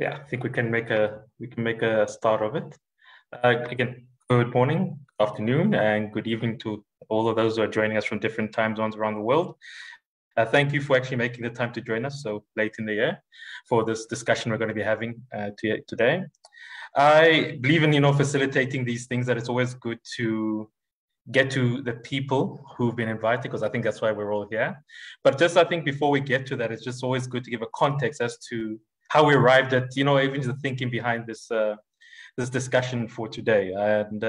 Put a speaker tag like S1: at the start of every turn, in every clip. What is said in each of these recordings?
S1: Yeah, I think we can make a start of it. Again, good morning, afternoon, and good evening to all of those who are joining us from different time zones around the world. Thank you for actually making the time to join us so late in the year for this discussion we're going to be having today. I believe in facilitating these things that it's always good to get to the people who've been invited because I think that's why we're all here. But just I think before we get to that, it's just always good to give a context as to how we arrived at even the thinking behind this discussion for today. And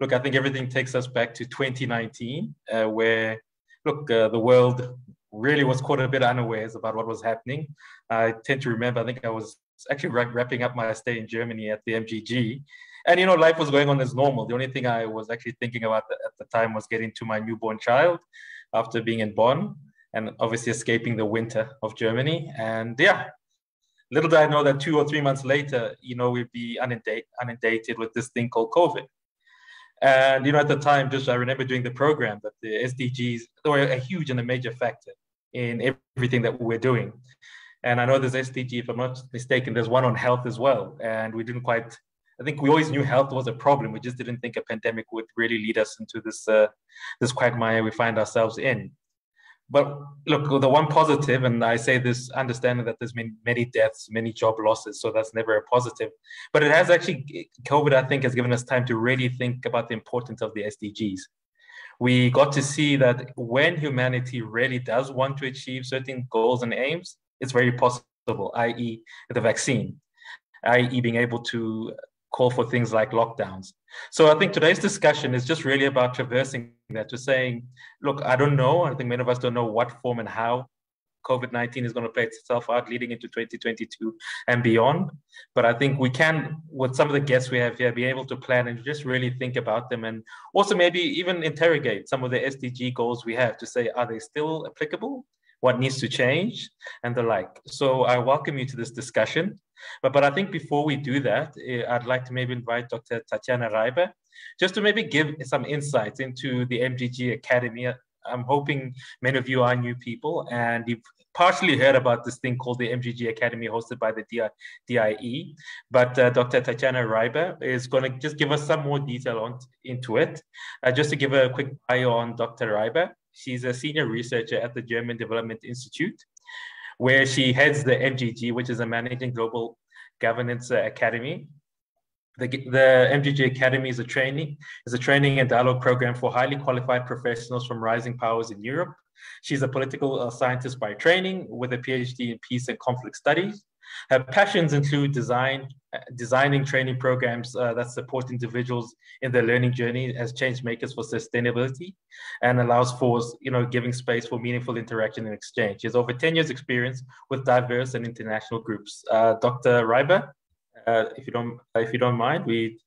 S1: look, I think everything takes us back to 2019, where the world really was caught a bit unawares about what was happening. I tend to remember, I think I was actually wrapping up my stay in Germany at the MGG. And life was going on as normal. The only thing I was actually thinking about at the time was getting to my newborn child after being in Bonn and obviously escaping the winter of Germany. And yeah, little did I know that 2 or 3 months later, we'd be inundated with this thing called COVID. And at the time, just I remember doing the program that the SDGs were a huge and a major factor in everything that we're doing. And I know there's SDG, if I'm not mistaken, there's one on health as well. And we didn't quite, I think we always knew health was a problem. We just didn't think a pandemic would really lead us into this quagmire we find ourselves in. But look, the one positive, and I say this understanding that there's been many deaths, many job losses, so that's never a positive. But it has actually, COVID, I think, has given us time to really think about the importance of the SDGs. We got to see that when humanity really does want to achieve certain goals and aims, it's very possible, i.e., the vaccine, i.e., being able to call for things like lockdowns. So I think today's discussion is just really about traversing that, to saying, look, I don't know. I think many of us don't know what form and how COVID-19 is going to play itself out leading into 2022 and beyond. But I think we can, with some of the guests we have here, be able to plan and just really think about them and also maybe even interrogate some of the SDG goals we have to say, are they still applicable? What needs to change and the like. So I welcome you to this discussion. But I think before we do that, I'd like to maybe invite Dr. Tatiana Reiber just to maybe give some insights into the MGG Academy. I'm hoping many of you are new people and you've partially heard about this thing called the MGG Academy hosted by the DIE. But Dr. Tatiana Reiber is going to just give us some more detail into it. Just to give a quick bio on Dr. Reiber, she's a senior researcher at the German Development Institute, where she heads the MGG, which is a Managing Global Governance Academy. The MGG Academy is a training and dialogue program for highly qualified professionals from rising powers in Europe. She's a political scientist by training with a PhD in peace and conflict studies. Her passions include designing training programs that support individuals in their learning journey as change makers for sustainability and allows for giving space for meaningful interaction and exchange. She has over 10 years experience with diverse and international groups. Dr. Reiber, if you don't mind, we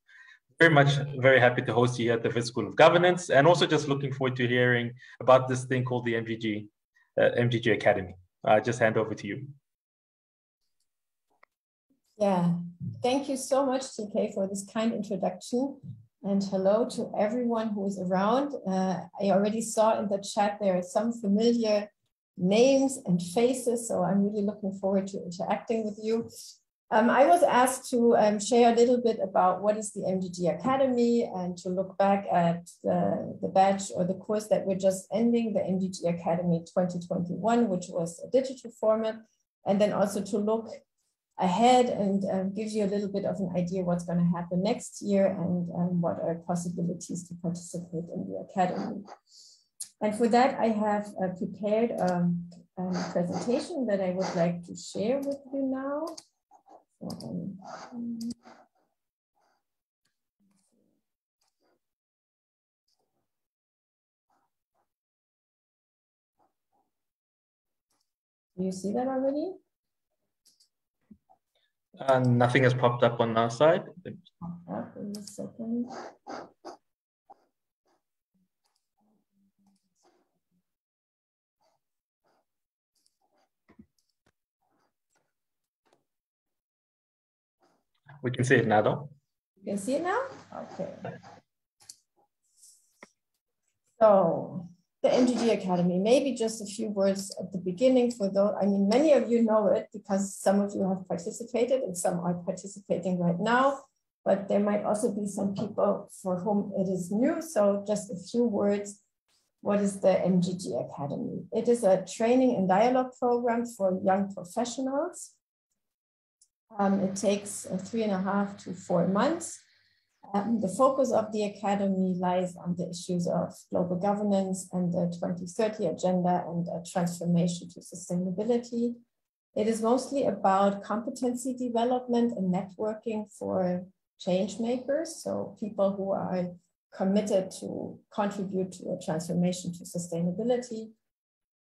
S1: very happy to host you here at the Wits School of Governance, and also just looking forward to hearing about this thing called the MGG Academy. Just hand over to you.
S2: Yeah, thank you so much, TK, for this kind introduction. And hello to everyone who is around. I already saw in the chat there are some familiar names and faces, so I'm really looking forward to interacting with you. I was asked to share a little bit about what is the MGG Academy and to look back at the batch or the course that we're just ending, the MGG Academy 2021, which was a digital format, and then also to look ahead and gives you a little bit of an idea what's going to happen next year and what are possibilities to participate in the Academy. And for that, I have prepared a presentation that I would like to share with you now. Do you see that already?
S1: Nothing has popped up on our side.
S2: In a second.
S1: We can see it now, though.
S2: You can see it now? Okay. So the MGG Academy, maybe just a few words at the beginning for those, I mean, many of you know it because some of you have participated and some are participating right now, but there might also be some people for whom it is new. So just a few words. What is the MGG Academy? It is a training and dialogue program for young professionals. It takes 3.5 to 4 months. The focus of the Academy lies on the issues of global governance and the 2030 agenda and transformation to sustainability. It is mostly about competency development and networking for change makers, so people who are committed to contribute to a transformation to sustainability.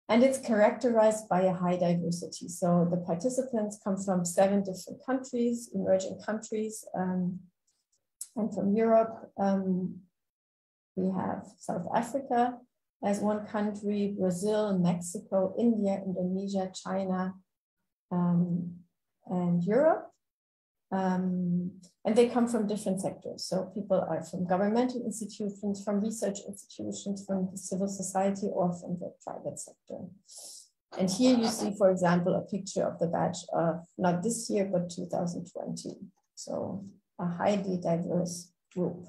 S2: And it's characterized by a high diversity. So the participants come from 7 different countries, emerging countries, and from Europe. We have South Africa as one country, Brazil, Mexico, India, Indonesia, China, and Europe. And they come from different sectors. So people are from governmental institutions, from research institutions, from the civil society, or from the private sector. And here you see, for example, a picture of the batch of not this year, but 2020. So a highly diverse group.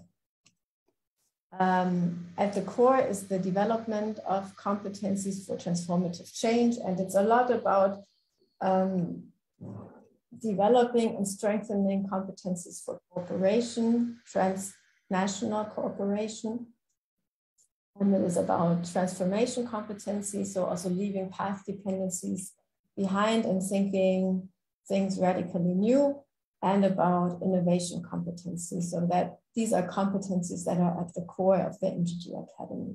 S2: At the core is the development of competencies for transformative change. And it's a lot about developing and strengthening competencies for cooperation, transnational cooperation. And it is about transformation competencies, so also leaving path dependencies behind and thinking things radically new, and about innovation competencies, so that these are competencies that are at the core of the MGG Academy.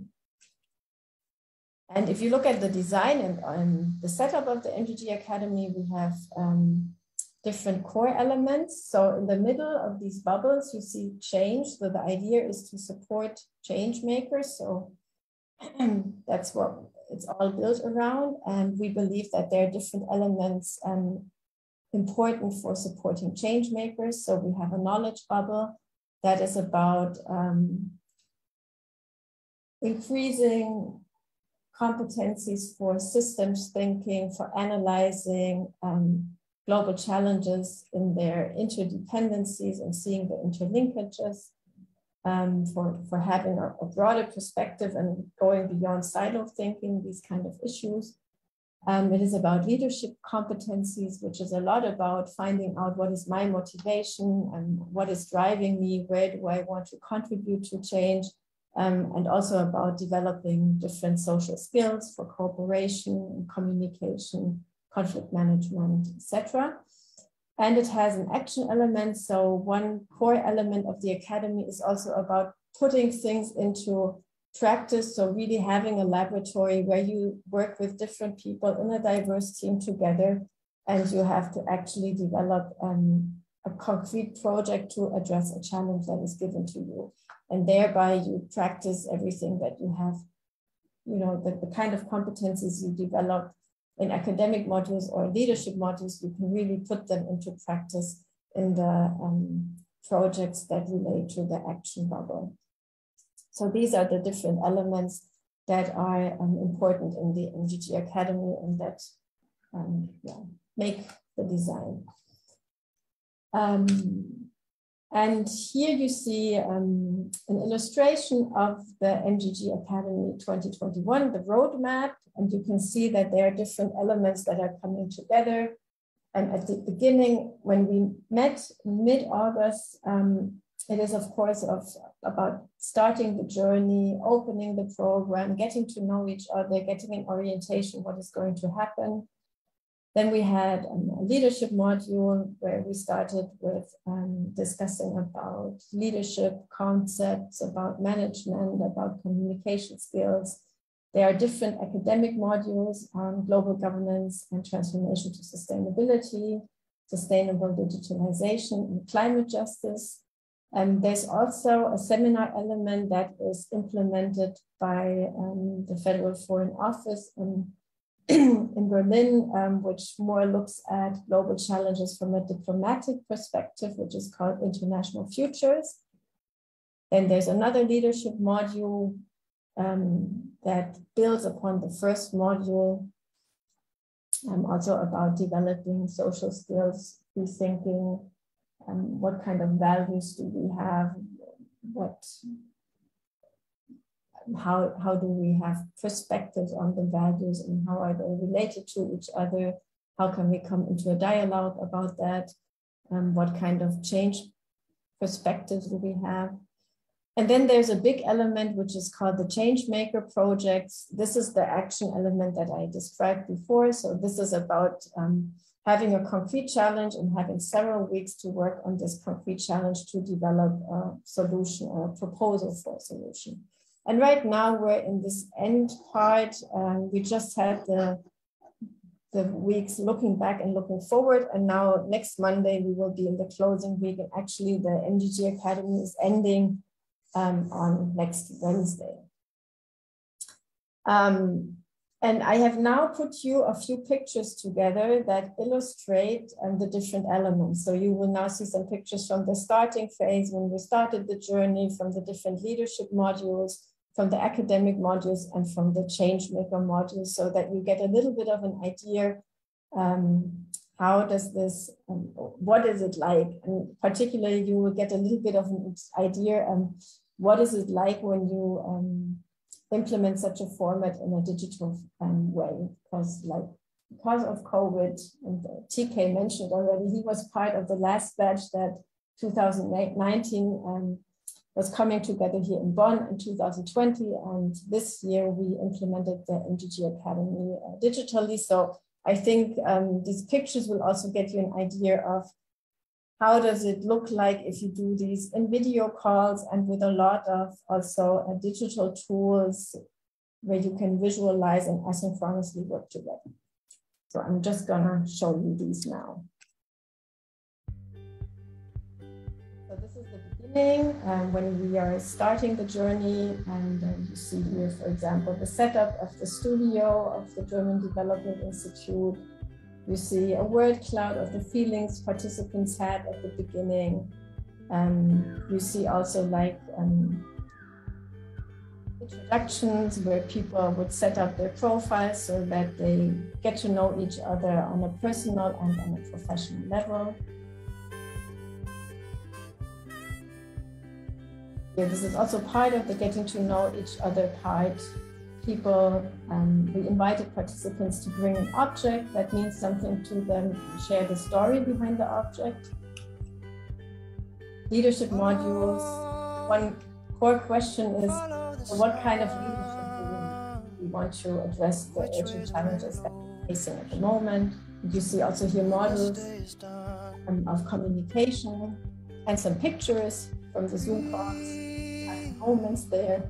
S2: And if you look at the design and the setup of the MGG Academy, we have different core elements. So in the middle of these bubbles, you see change. So the idea is to support change makers. So that's what it's all built around. And we believe that there are different elements important for supporting change makers. So we have a knowledge bubble that is about increasing competencies for systems thinking, for analyzing global challenges in their interdependencies and seeing the interlinkages, for having a broader perspective and going beyond silo thinking, these kind of issues. It is about leadership competencies, which is a lot about finding out what is my motivation and what is driving me, where do I want to contribute to change, and also about developing different social skills for cooperation, communication, conflict management, etc. And it has an action element. So one core element of the Academy is also about putting things into practice. So really having a laboratory where you work with different people in a diverse team together, and you have to actually develop a concrete project to address a challenge that is given to you. And thereby you practice everything that you have, you know, the kind of competencies you develop in academic modules or leadership modules, you can really put them into practice in the projects that relate to the action bubble. So these are the different elements that are important in the MGG Academy and that make the design. And here you see an illustration of the MGG Academy 2021, the roadmap, and you can see that there are different elements that are coming together. And at the beginning, when we met mid-August, it is, of course, about starting the journey, opening the program, getting to know each other, getting an orientation, what is going to happen. Then we had a leadership module where we started with discussing about leadership concepts, about management, about communication skills. There are different academic modules on global governance and transformation to sustainability, sustainable digitalization, and climate justice. And there's also a seminar element that is implemented by the Federal Foreign Office in Berlin, which more looks at global challenges from a diplomatic perspective, which is called International Futures. Then there's another leadership module that builds upon the first module, also about developing social skills, rethinking what kind of values do we have, how do we have perspectives on the values and how are they related to each other, how can we come into a dialogue about that, what kind of change perspectives do we have. And then there's a big element which is called the Change Maker projects. This is the action element that I described before. So this is about having a concrete challenge and having several weeks to work on this concrete challenge to develop a solution or a proposal for a solution. And right now we're in this end part. We just had the weeks looking back and looking forward. And now next Monday, we will be in the closing week. And actually the MDG Academy is ending on next Wednesday. And I have now put you a few pictures together that illustrate the different elements. So you will now see some pictures from the starting phase when we started the journey, from the different leadership modules, from the academic modules, and from the change maker modules, so that you get a little bit of an idea how does this, what is it like? And particularly you will get a little bit of an idea what is it like when you implement such a format in a digital way? Because of COVID, and TK mentioned already, he was part of the last batch that 2019 was coming together here in Bonn in 2020. And this year we implemented the MDG Academy digitally. So I think these pictures will also get you an idea of how does it look like if you do these in video calls and with a lot of also digital tools where you can visualize and asynchronously work together. So I'm just gonna show you these now. So this is the beginning when we are starting the journey, and you see here, for example, the setup of the studio of the German Development Institute. You see a word cloud of the feelings participants had at the beginning. You see also like introductions where people would set up their profiles so that they get to know each other on a personal and on a professional level. Yeah, this is also part of the getting to know each other part. People, we invited participants to bring an object that means something to them, share the story behind the object. Leadership modules. One core question is, what kind of leadership do we want to address the urgent challenges that we're facing at the moment? And you see also here models of communication and some pictures from the Zoom calls, moments there.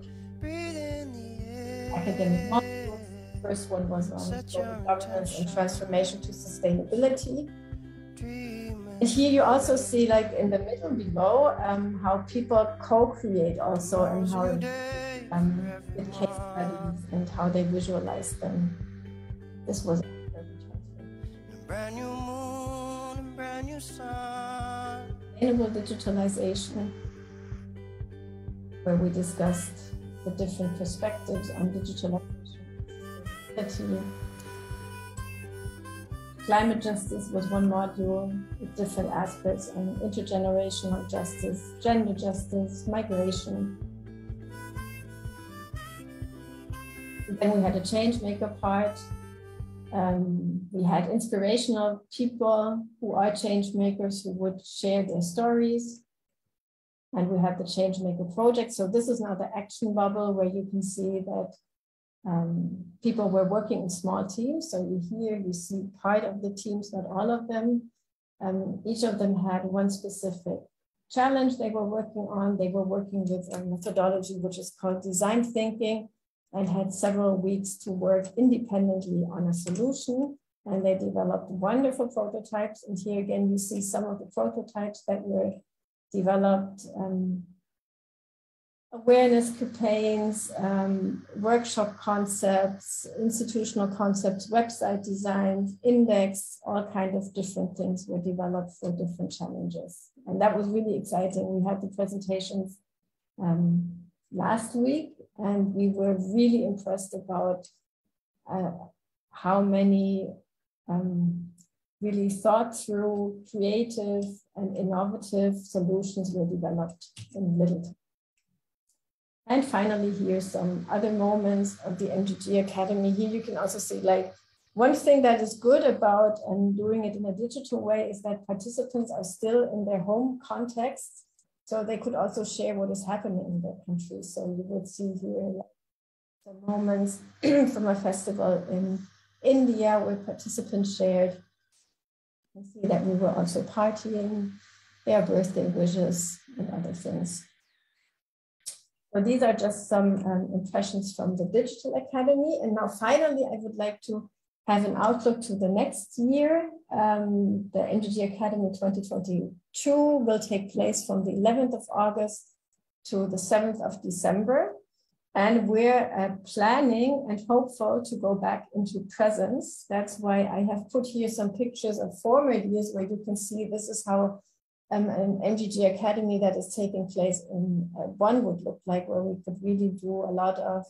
S2: Academic modules. The first one was on global governance and transformation to sustainability. And here you also see, like in the middle below, how people co-create also, and how with case studies and how they visualize them. This was sustainable digitalization, where we discussed the different perspectives on digitalization. Climate justice was one module with different aspects on intergenerational justice, gender justice, migration. Then we had a change maker part. We had inspirational people who are change makers who would share their stories. And we have the change maker project. So this is now the action bubble where you can see that people were working in small teams. So here you see part of the teams, not all of them. Each of them had one specific challenge they were working on. They were working with a methodology which is called design thinking, and had several weeks to work independently on a solution. And they developed wonderful prototypes. And here again, you see some of the prototypes that were developed, awareness campaigns, workshop concepts, institutional concepts, website designs, index, all kinds of different things were developed for different challenges. And that was really exciting. We had the presentations last week And we were really impressed about how many really thought through, creative and innovative solutions were developed in little time. And finally, here's some other moments of the MGG Academy. Here you can also see, like, one thing that is good about doing it in a digital way is that participants are still in their home context, so they could also share what is happening in their country. So you would see here some moments from a festival in India where participants shared. You can see that we were also partying, their birthday wishes and other things. So these are just some impressions from the Digital Academy. And now finally, I would like to have an outlook to the next year. The MGG Academy 2022 will take place from the 11th of August to the 7th of December. And we're planning and hopeful to go back into presence. That's why I have put here some pictures of former years where you can see this is how an MGG Academy that is taking place in one would look like, where we could really do a lot of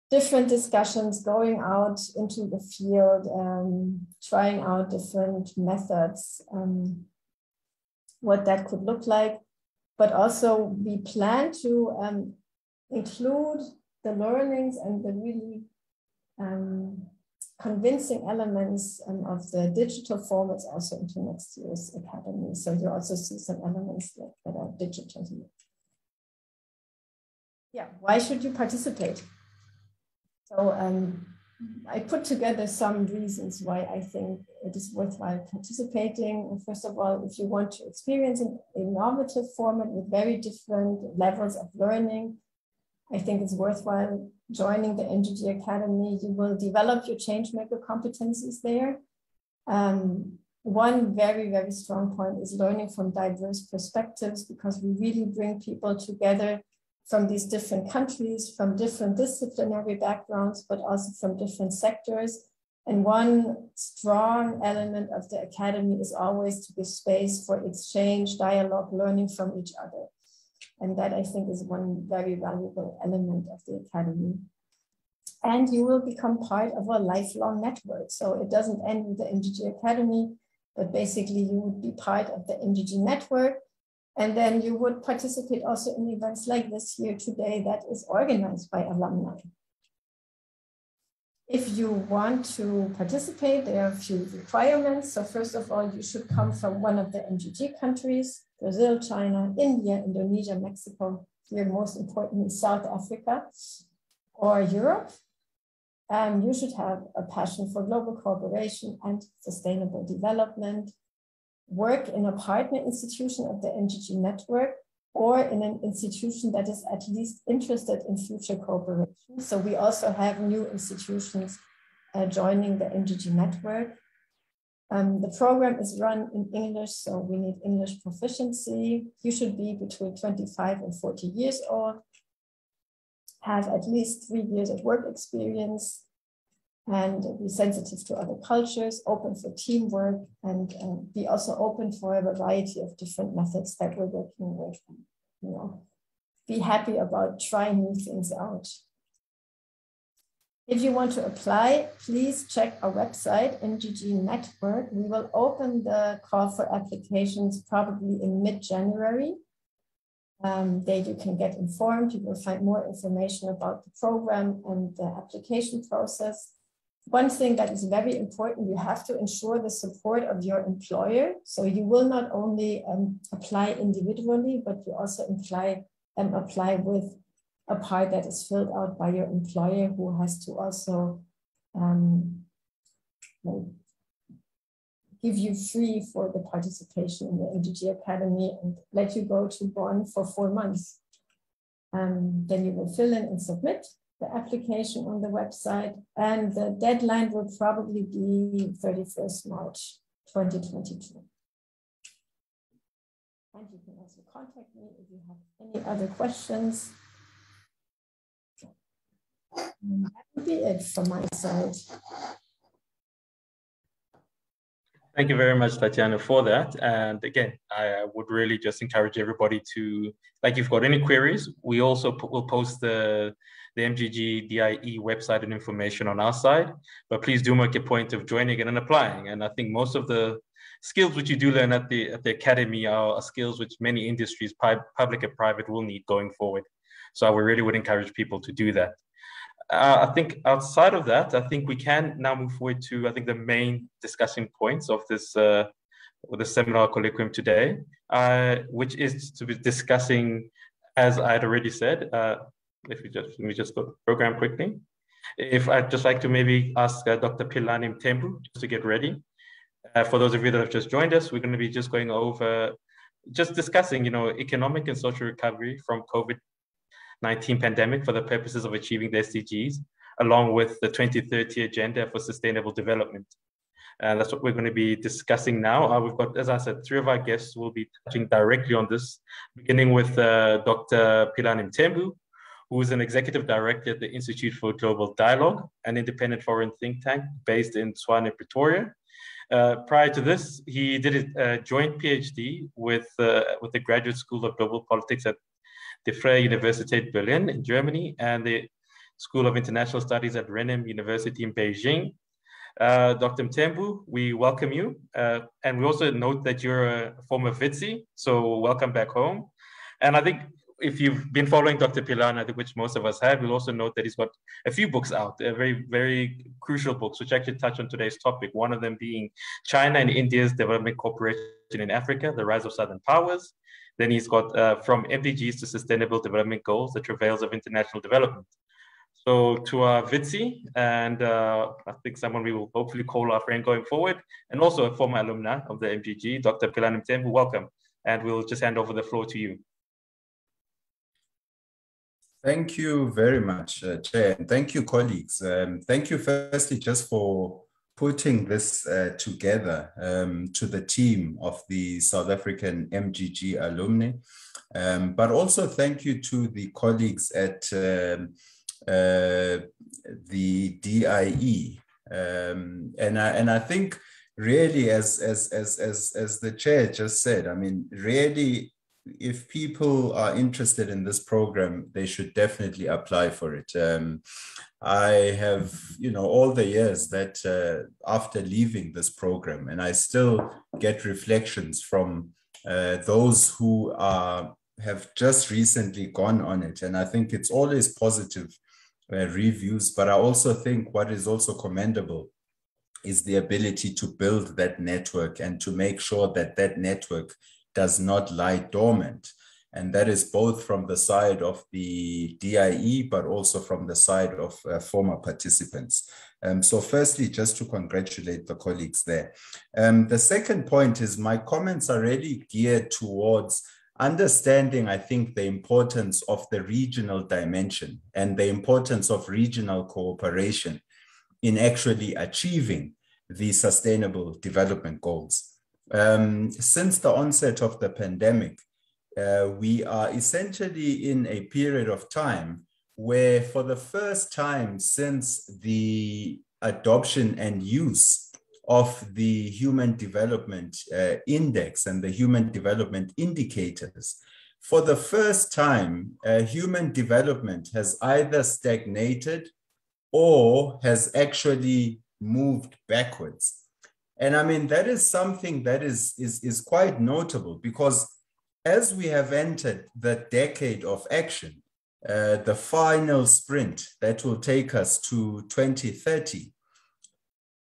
S2: different discussions, going out into the field, trying out different methods, what that could look like. But also we plan to include the learnings and the really convincing elements of the digital formats also into next year's academy. So you also see some elements that are digital here. Yeah, why should you participate? So I put together some reasons why I think it is worthwhile participating. First of all, if you want to experience an innovative format with very different levels of learning, I think it's worthwhile joining the MGG Academy. You will develop your changemaker competencies there. One very, very strong point is learning from diverse perspectives, because we really bring people together from these different countries, from different disciplinary backgrounds, but also from different sectors. And one strong element of the Academy is always to give space for exchange, dialogue, learning from each other. And that, I think, is one very valuable element of the Academy. And you will become part of a lifelong network. So it doesn't end with the MGG Academy, but basically you would be part of the MGG network. And then you would participate also in events like this here today that is organized by alumni. If you want to participate, there are a few requirements. So first of all, you should come from one of the MGG countries: Brazil, China, India, Indonesia, Mexico, here most importantly, South Africa, or Europe. You should have a passion for global cooperation and sustainable development, work in a partner institution of the MGG network, or in an institution that is at least interested in future cooperation. So we also have new institutions joining the MGG network. The program is run in English, so we need English proficiency. You should be between 25 and 40 years old, have at least 3 years of work experience, and be sensitive to other cultures, open for teamwork, and be also open for a variety of different methods that we're working with. You know, be happy about trying new things out. If you want to apply, please check our website, MGG Network. We will open the call for applications probably in mid-January. There you can get informed. You will find more information about the program and the application process. One thing that is very important, you have to ensure the support of your employer. So you will not only apply individually, but you also apply with a part that is filled out by your employer, who has to also give you free for the participation in the MGG Academy and let you go to Bonn for 4 months. Then you will fill in and submit the application on the website, and the deadline will probably be 31st March 2022. And you can also contact me if you have any other questions. And that would be it from my side.
S1: Thank you very much, Tatiana, for that. And again, I would really just encourage everybody to, like, if you've got any queries, we also will post the MGG DIE website and information on our side. But please do make a point of joining it and applying. And I think most of the skills which you do learn at the academy are skills which many industries, public and private, will need going forward. So I really would encourage people to do that. I think outside of that, I think we can now move forward to, I think, the main discussion points of this the seminar colloquium today, which is to be discussing, as I had already said, if we just let me just go to the program quickly. If I'd just like to maybe ask Dr. Philani Mthembu just to get ready. For those of you that have just joined us, we're going to be just going over, just discussing, economic and social recovery from COVID-19 pandemic for the purposes of achieving the SDGs, along with the 2030 Agenda for Sustainable Development. And that's what we're going to be discussing now. We've got, as I said, three of our guests will be touching directly on this, beginning with Dr. Philani Mthembu, who is an executive director at the Institute for Global Dialogue, an independent foreign think tank based in Tshwane, Pretoria. Prior to this, he did a joint PhD with the Graduate School of Global Politics at the Freie Universität Berlin in Germany and the School of International Studies at Renmin University in Beijing. Dr. Mthembu, we welcome you. And we also note that you're a former Witsi, so welcome back home. And I think if you've been following Dr. Philani, which most of us have, you'll also note that he's got a few books out, very, very crucial books, which actually touch on today's topic. One of them being China and India's Development Cooperation in Africa, The Rise of Southern Powers. Then he's got From MDGs to Sustainable Development Goals, The Travails of International Development. So to our Witsi, and I think someone we will hopefully call our friend going forward, and also a former alumni of the MGG, Dr. Philani Mthembu, welcome. And we'll just hand over the floor to you.
S3: Thank you very much, Chair, and thank you, colleagues. Thank you firstly just for putting this together to the team of the South African MGG alumni, but also thank you to the colleagues at the DIE. And I think really, as the Chair just said, I mean, really, if people are interested in this program, they should definitely apply for it. I have, all the years that after leaving this program, and I still get reflections from those who have just recently gone on it. And I think it's always positive reviews, but I also think what is also commendable is the ability to build that network and to make sure that that network does not lie dormant. And that is both from the side of the DIE, but also from the side of former participants. So firstly, just to congratulate the colleagues there. The second point is my comments are really geared towards understanding, I think, the importance of the regional dimension and the importance of regional cooperation in actually achieving the Sustainable Development Goals. Since the onset of the pandemic, we are essentially in a period of time where for the first time since the adoption and use of the Human Development Index and the Human Development Indicators, for the first time, human development has either stagnated or has actually moved backwards. And I mean, that is something that is quite notable because as we have entered the decade of action, the final sprint that will take us to 2030,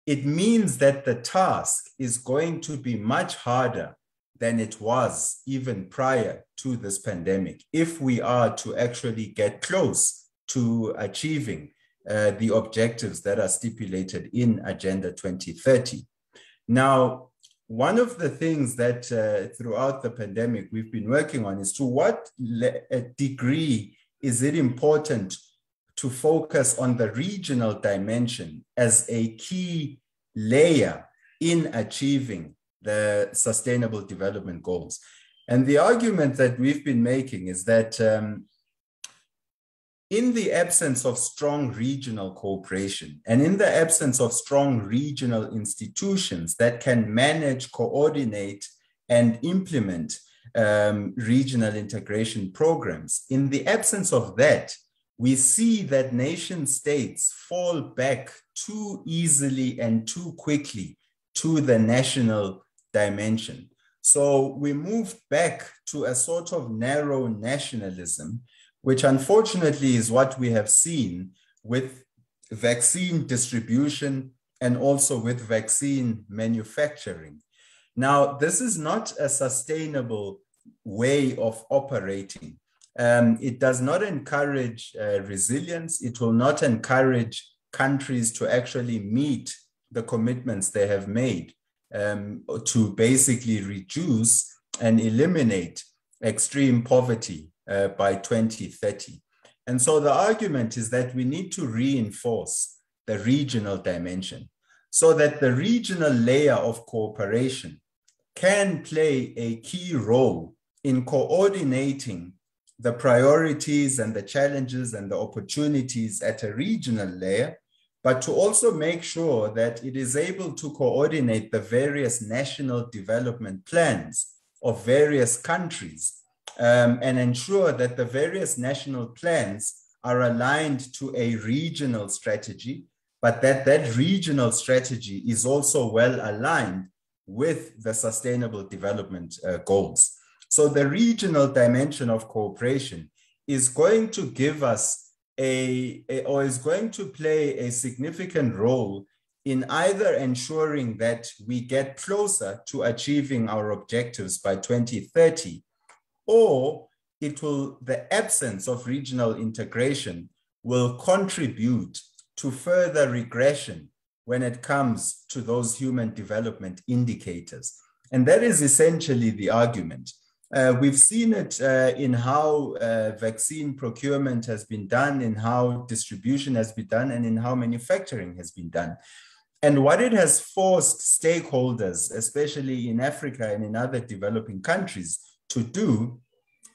S3: it means that the task is going to be much harder than it was even prior to this pandemic, if we are to actually get close to achieving the objectives that are stipulated in Agenda 2030. Now, one of the things that throughout the pandemic we've been working on is to what degree is it important to focus on the regional dimension as a key layer in achieving the Sustainable Development Goals. And the argument that we've been making is that in the absence of strong regional cooperation and in the absence of strong regional institutions that can manage, coordinate, and implement regional integration programs, in the absence of that, we see that nation states fall back too easily and too quickly to the national dimension. So we moved back to a sort of narrow nationalism, which unfortunately is what we have seen with vaccine distribution and also with vaccine manufacturing. Now, this is not a sustainable way of operating. It does not encourage resilience. It will not encourage countries to actually meet the commitments they have made to basically reduce and eliminate extreme poverty by 2030. And so the argument is that we need to reinforce the regional dimension so that the regional layer of cooperation can play a key role in coordinating the priorities and the challenges and the opportunities at a regional layer, but to also make sure that it is able to coordinate the various national development plans of various countries and ensure that the various national plans are aligned to a regional strategy, but that regional strategy is also well aligned with the Sustainable Development Goals. So the regional dimension of cooperation is going to give us or is going to play a significant role in either ensuring that we get closer to achieving our objectives by 2030, or the absence of regional integration will contribute to further regression when it comes to those human development indicators. And that is essentially the argument. We've seen it in how vaccine procurement has been done, in how distribution has been done, and in how manufacturing has been done. And what it has forced stakeholders, especially in Africa and in other developing countries, to do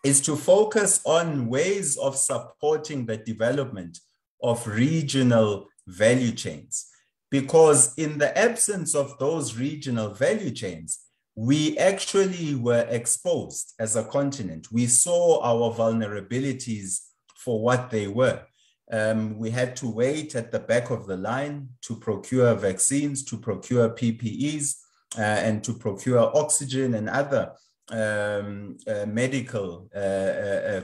S3: is to focus on ways of supporting the development of regional value chains. Because in the absence of those regional value chains, we actually were exposed as a continent. We saw our vulnerabilities for what they were. We had to wait at the back of the line to procure vaccines, to procure PPEs, and to procure oxygen and other medical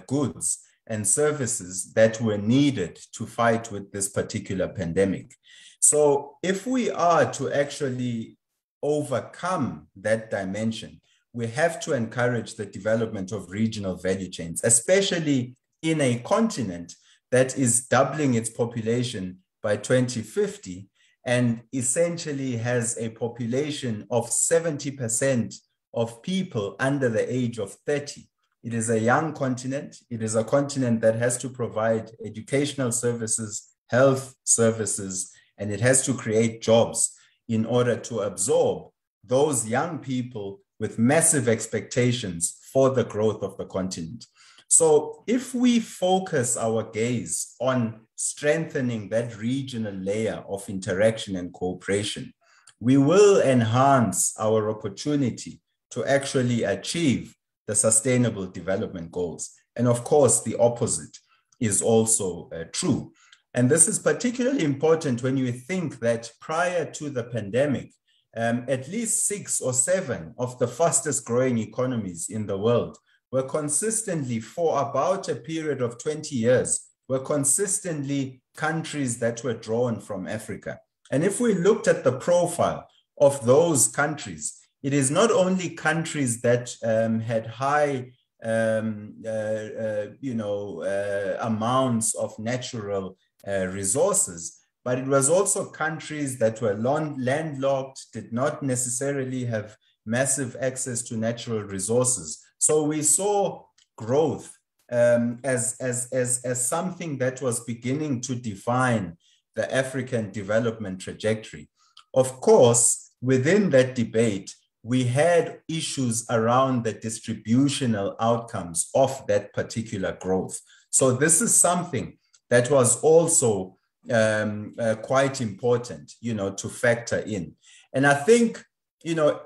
S3: goods and services that were needed to fight with this particular pandemic. So if we are to actually overcome that dimension, we have to encourage the development of regional value chains, especially in a continent that is doubling its population by 2050 and essentially has a population of 70% of people under the age of 30. It is a young continent. It is a continent that has to provide educational services, health services, and it has to create jobs in order to absorb those young people with massive expectations for the growth of the continent. So if we focus our gaze on strengthening that regional layer of interaction and cooperation, we will enhance our opportunity to actually achieve the Sustainable Development Goals. And of course, the opposite is also true. And this is particularly important when you think that prior to the pandemic, at least 6 or 7 of the fastest growing economies in the world were consistently, for about a period of 20 years, were consistently countries that were drawn from Africa. And if we looked at the profile of those countries, it is not only countries that had high amounts of natural resources, but it was also countries that were landlocked, did not necessarily have massive access to natural resources. So we saw growth as something that was beginning to define the African development trajectory. Of course, within that debate, we had issues around the distributional outcomes of that particular growth. So this is something that was also quite important, you know, to factor in. And I think, you know,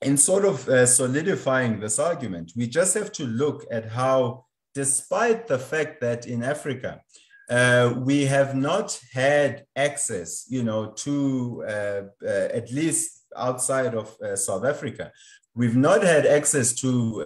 S3: in sort of solidifying this argument, we just have to look at how, despite the fact that in Africa, we have not had access, you know, to at least outside of South Africa, we've not had access to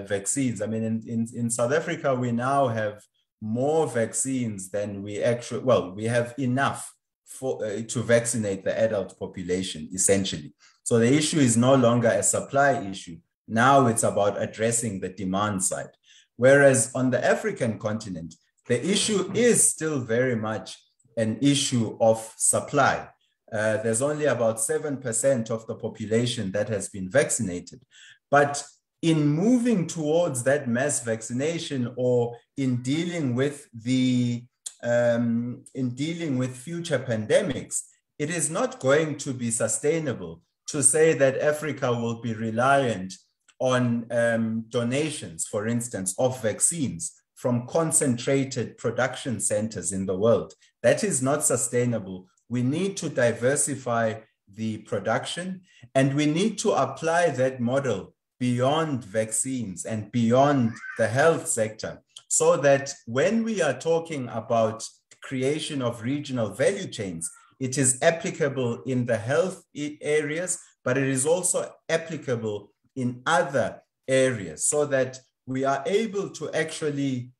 S3: vaccines. I mean, in South Africa, we now have more vaccines than we actually, well, we have enough for to vaccinate the adult population, essentially. So the issue is no longer a supply issue. Now it's about addressing the demand side. Whereas on the African continent, the issue is still very much an issue of supply. There's only about 7% of the population that has been vaccinated. But in moving towards that mass vaccination, or in dealing with the future pandemics, it is not going to be sustainable to say that Africa will be reliant on donations, for instance, of vaccines from concentrated production centers in the world. That is not sustainable. We need to diversify the production, and we need to apply that model beyond vaccines and beyond the health sector, so that when we are talking about creation of regional value chains, it is applicable in the health areas, but it is also applicable in other areas, so that we are able to actually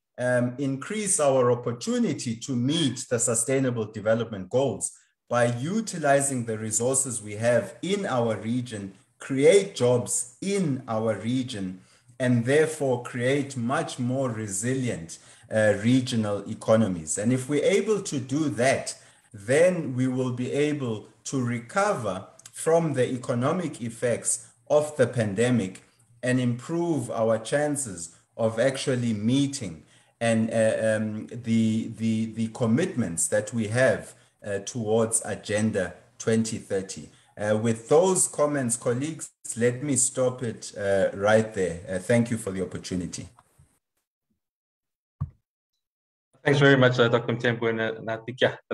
S3: increase our opportunity to meet the Sustainable Development Goals by utilizing the resources we have in our region, create jobs in our region, and therefore create much more resilient regional economies. And if we're able to do that, then we will be able to recover from the economic effects of the pandemic and improve our chances of actually meeting and the commitments that we have towards Agenda 2030. With those comments, colleagues, let me stop it right there. Thank you for the opportunity.
S1: Thanks very much, Dr. Mthembu. And I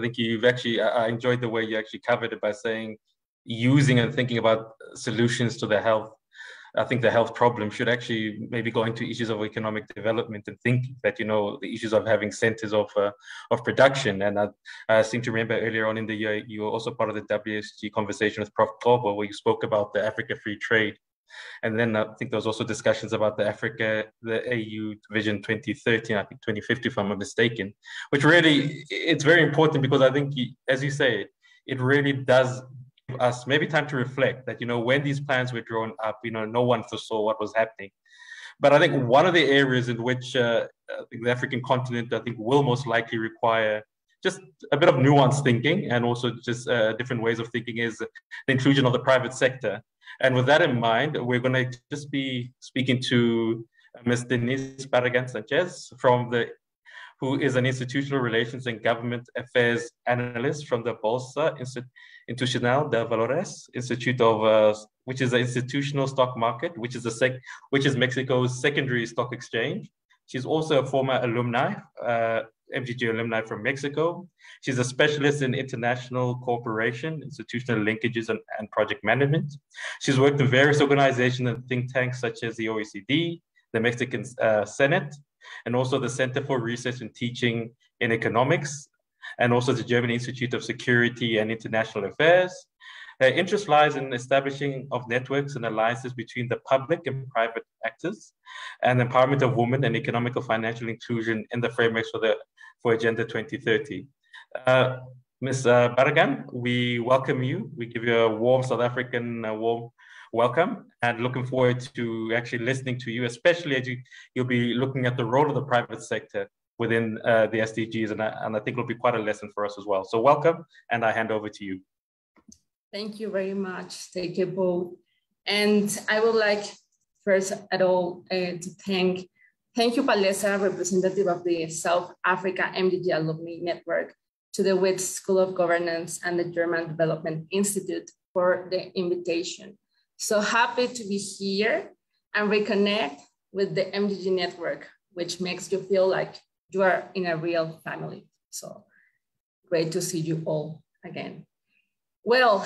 S1: think you've actually, I enjoyed the way you actually covered it by saying using and thinking about solutions to the health. I think the health problem should actually maybe go into issues of economic development, and think that, you know, the issues of having centers of production. And I seem to remember earlier on in the year, you were also part of the WSG conversation with Prof. Qobo, where you spoke about the Africa Free Trade. And then I think there was also discussions about the AU Vision 2030, I think 2050, if I'm not mistaken, which really, it's very important, because I think, as you say, it really does give us maybe time to reflect that, you know, when these plans were drawn up, you know, no one foresaw what was happening. But I think one of the areas in which the African continent, I think, will most likely require just a bit of nuanced thinking, and also just different ways of thinking, is the inclusion of the private sector. And with that in mind, we're going to just be speaking to Ms. Denise Barragan Sanchez, who is an institutional relations and government affairs analyst from the Bolsa Institucional de Valores Institute of, which is an institutional stock market, which is Mexico's secondary stock exchange. She's also a former alumni, MGG alumni from Mexico. She's a specialist in international cooperation, institutional linkages, and project management. She's worked in various organizations and think tanks such as the OECD, the Mexican Senate, and also the Center for Research and Teaching in Economics, and also the German Institute of Security and International Affairs. Her interest lies in establishing of networks and alliances between the public and private actors, and empowerment of women and economical financial inclusion in the frameworks for Agenda 2030. Ms. Barragan, we welcome you. We give you a warm South African warm welcome, and looking forward to actually listening to you, especially as you'll be looking at the role of the private sector within the SDGs, and I think it'll be quite a lesson for us as well. So welcome, and I hand over to you.
S4: Thank you very much. Thank you both. And I would like, first at all, to thank you, Palesa, representative of the South Africa MDG Alumni Network, to the Wits School of Governance and the German Development Institute for the invitation. So happy to be here and reconnect with the MDG network, which makes you feel like You are in a real family. So great to see you all again. Well,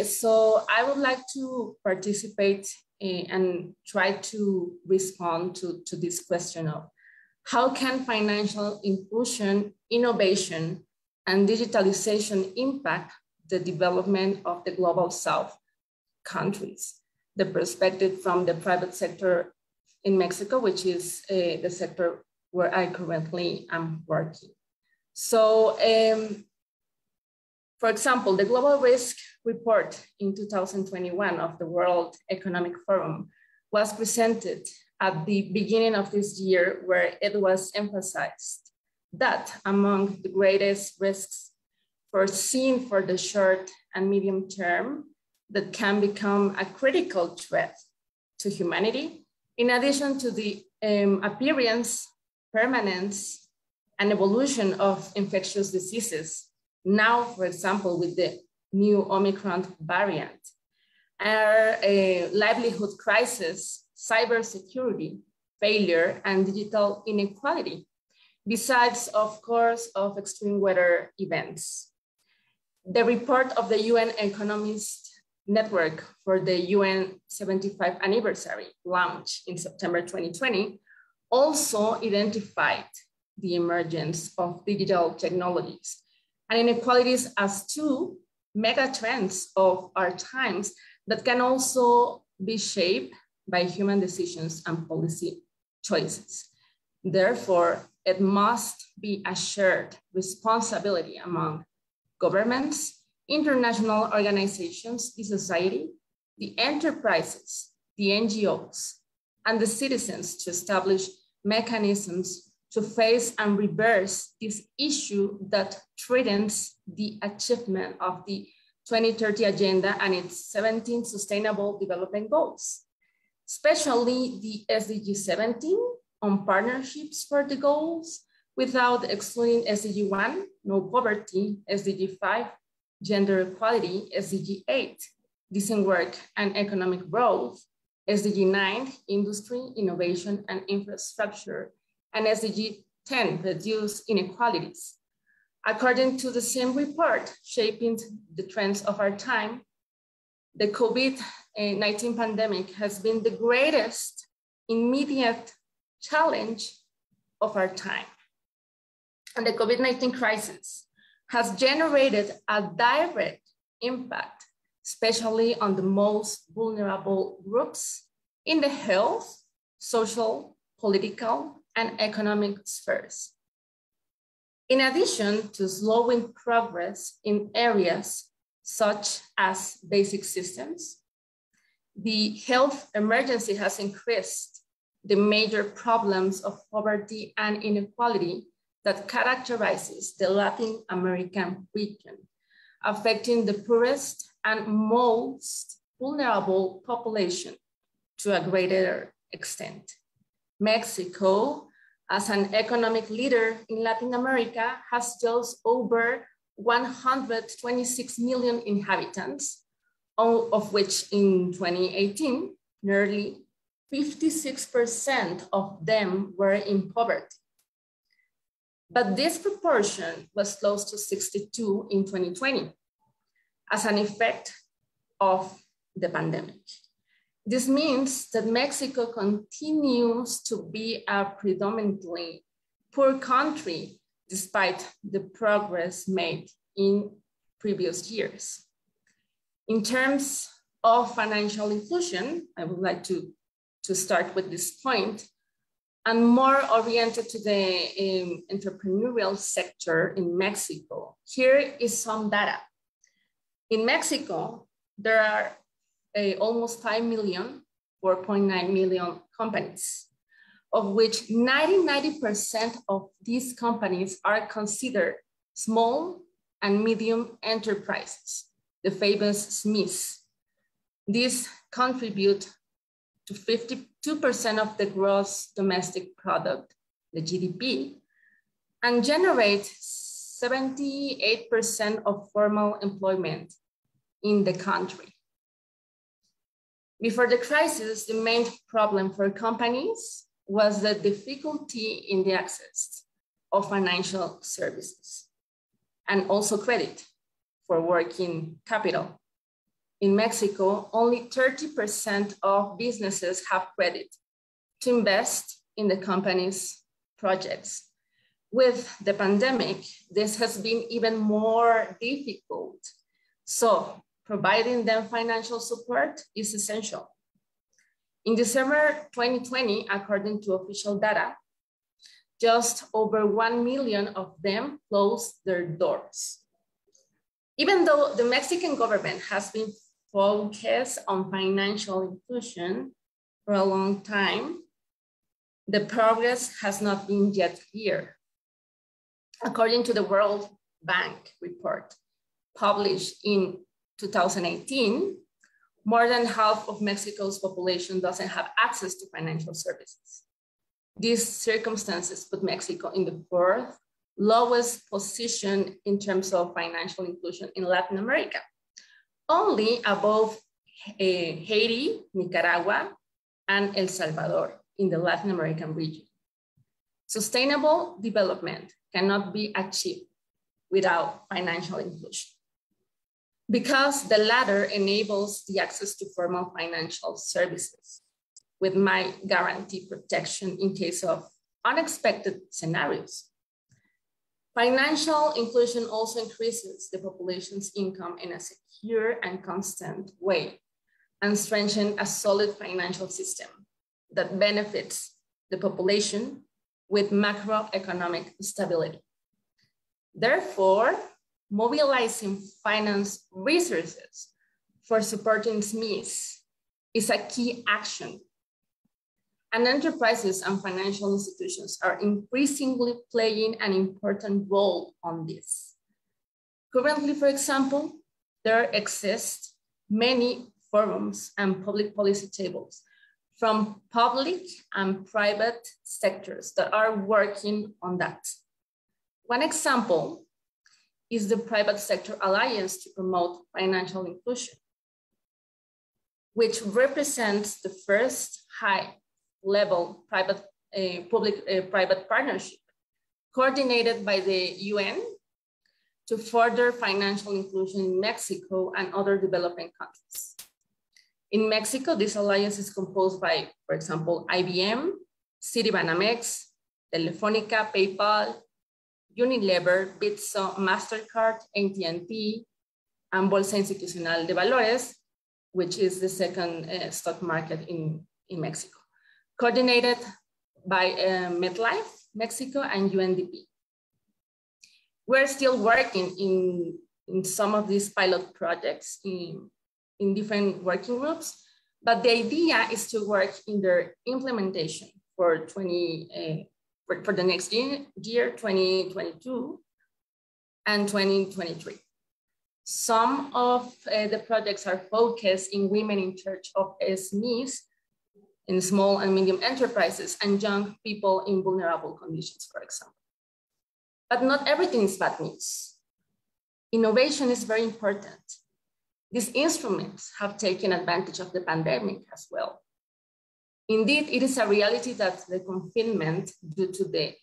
S4: so I would like to participate and try to respond to this question of how can financial inclusion, innovation, and digitalization impact the development of the Global South countries? The perspective from the private sector in Mexico, which is the sector where I currently am working. So, for example, the Global Risk Report in 2021 of the World Economic Forum was presented at the beginning of this year, where it was emphasized that among the greatest risks foreseen for the short and medium term that can become a critical threat to humanity, in addition to the appearance, permanence, and evolution of infectious diseases, now, for example, with the new Omicron variant, are a livelihood crisis, cybersecurity, failure, and digital inequality, besides, of course, of extreme weather events. The report of the UN Economist Network for the UN 75th anniversary launch in September 2020 also identified the emergence of digital technologies and inequalities as two mega trends of our times that can also be shaped by human decisions and policy choices. Therefore, it must be a shared responsibility among governments, international organizations, the society, the enterprises, the NGOs, and the citizens to establish mechanisms to face and reverse this issue that threatens the achievement of the 2030 Agenda and its 17 Sustainable Development Goals, especially the SDG 17 on partnerships for the goals, without excluding SDG 1, no poverty, SDG 5, gender equality, SDG 8, decent work and economic growth, SDG 9, industry, innovation, and infrastructure, and SDG 10, reduce inequalities. According to the same report, Shaping the Trends of Our Time, the COVID-19 pandemic has been the greatest immediate challenge of our time. And the COVID-19 crisis has generated a direct impact, especially on the most vulnerable groups in the health, social, political, and economic spheres. In addition to slowing progress in areas such as basic systems, the health emergency has increased the major problems of poverty and inequality that characterizes the Latin American region, affecting the poorest and most vulnerable population to a greater extent. Mexico, as an economic leader in Latin America, has just over 126 million inhabitants, of which in 2018, nearly 56% of them were in poverty. But this proportion was close to 62 in 2020 as an effect of the pandemic. This means that Mexico continues to be a predominantly poor country despite the progress made in previous years. In terms of financial inclusion, I would like to start with this point, and more oriented to the entrepreneurial sector in Mexico. Here is some data. In Mexico, there are almost 5 million, 4.9 million companies, of which 90% of these companies are considered small and medium enterprises, the famous SMEs. These contribute to 52% of the gross domestic product, the GDP, and generate 78% of formal employment in the country. Before the crisis, the main problem for companies was the difficulty in the access of financial services, and also credit for working capital. In Mexico, only 30% of businesses have credit to invest in the company's projects. With the pandemic, this has been even more difficult. So providing them financial support is essential. In December 2020, according to official data, just over 1 million of them closed their doors. Even though the Mexican government has been focused on financial inclusion for a long time, the progress has not been yet clear. According to the World Bank report published in 2018, more than half of Mexico's population doesn't have access to financial services. These circumstances put Mexico in the fourth lowest position in terms of financial inclusion in Latin America, only above Haiti, Nicaragua, and El Salvador in the Latin American region. Sustainable development cannot be achieved without financial inclusion, because the latter enables the access to formal financial services with my guaranteed protection in case of unexpected scenarios. Financial inclusion also increases the population's income in a secure and constant way and strengthens a solid financial system that benefits the population with macroeconomic stability. Therefore, mobilizing finance resources for supporting SMEs is a key action. And enterprises and financial institutions are increasingly playing an important role on this. Currently, for example, there exist many forums and public policy tables from public and private sectors that are working on that. One example is the Private Sector Alliance to Promote Financial Inclusion, which represents the first high-level public-private partnership coordinated by the UN to further financial inclusion in Mexico and other developing countries. In Mexico, this alliance is composed by, for example, IBM, Citibanamex, Telefónica, PayPal, Unilever, Bitso, MasterCard, AT&T, and Bolsa Institucional de Valores, which is the second stock market in Mexico, coordinated by MetLife, Mexico, and UNDP. We're still working in some of these pilot projects in different working groups, but the idea is to work in their implementation for the next year, 2022 and 2023. Some of the projects are focused in women in charge of SMEs, in small and medium enterprises, and young people in vulnerable conditions, for example. But not everything is bad news. Innovation is very important. These instruments have taken advantage of the pandemic as well. Indeed, it is a reality that the confinement due to the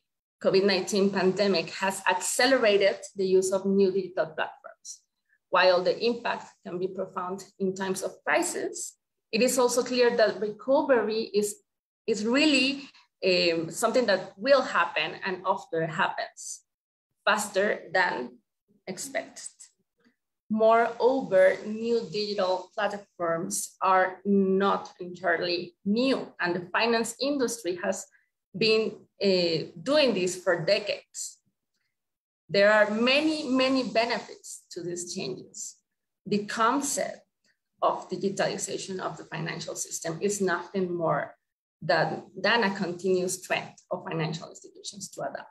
S4: COVID-19 pandemic has accelerated the use of new digital platforms. While the impact can be profound in times of crisis, it is also clear that recovery is really something that will happen and often happens faster than expected. Moreover, new digital platforms are not entirely new, and the finance industry has been doing this for decades. There are many, many benefits to these changes. The concept of digitalization of the financial system is nothing more than a continuous trend of financial institutions to adapt.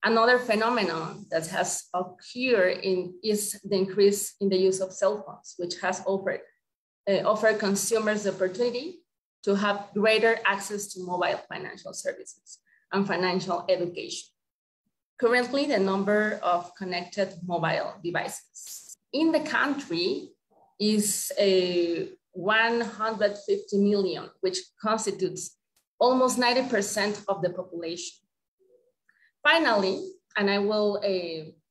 S4: Another phenomenon that has occurred is the increase in the use of cell phones, which has offered consumers the opportunity to have greater access to mobile financial services and financial education. Currently, the number of connected mobile devices in the country is 150 million, which constitutes almost 90% of the population. Finally, and I will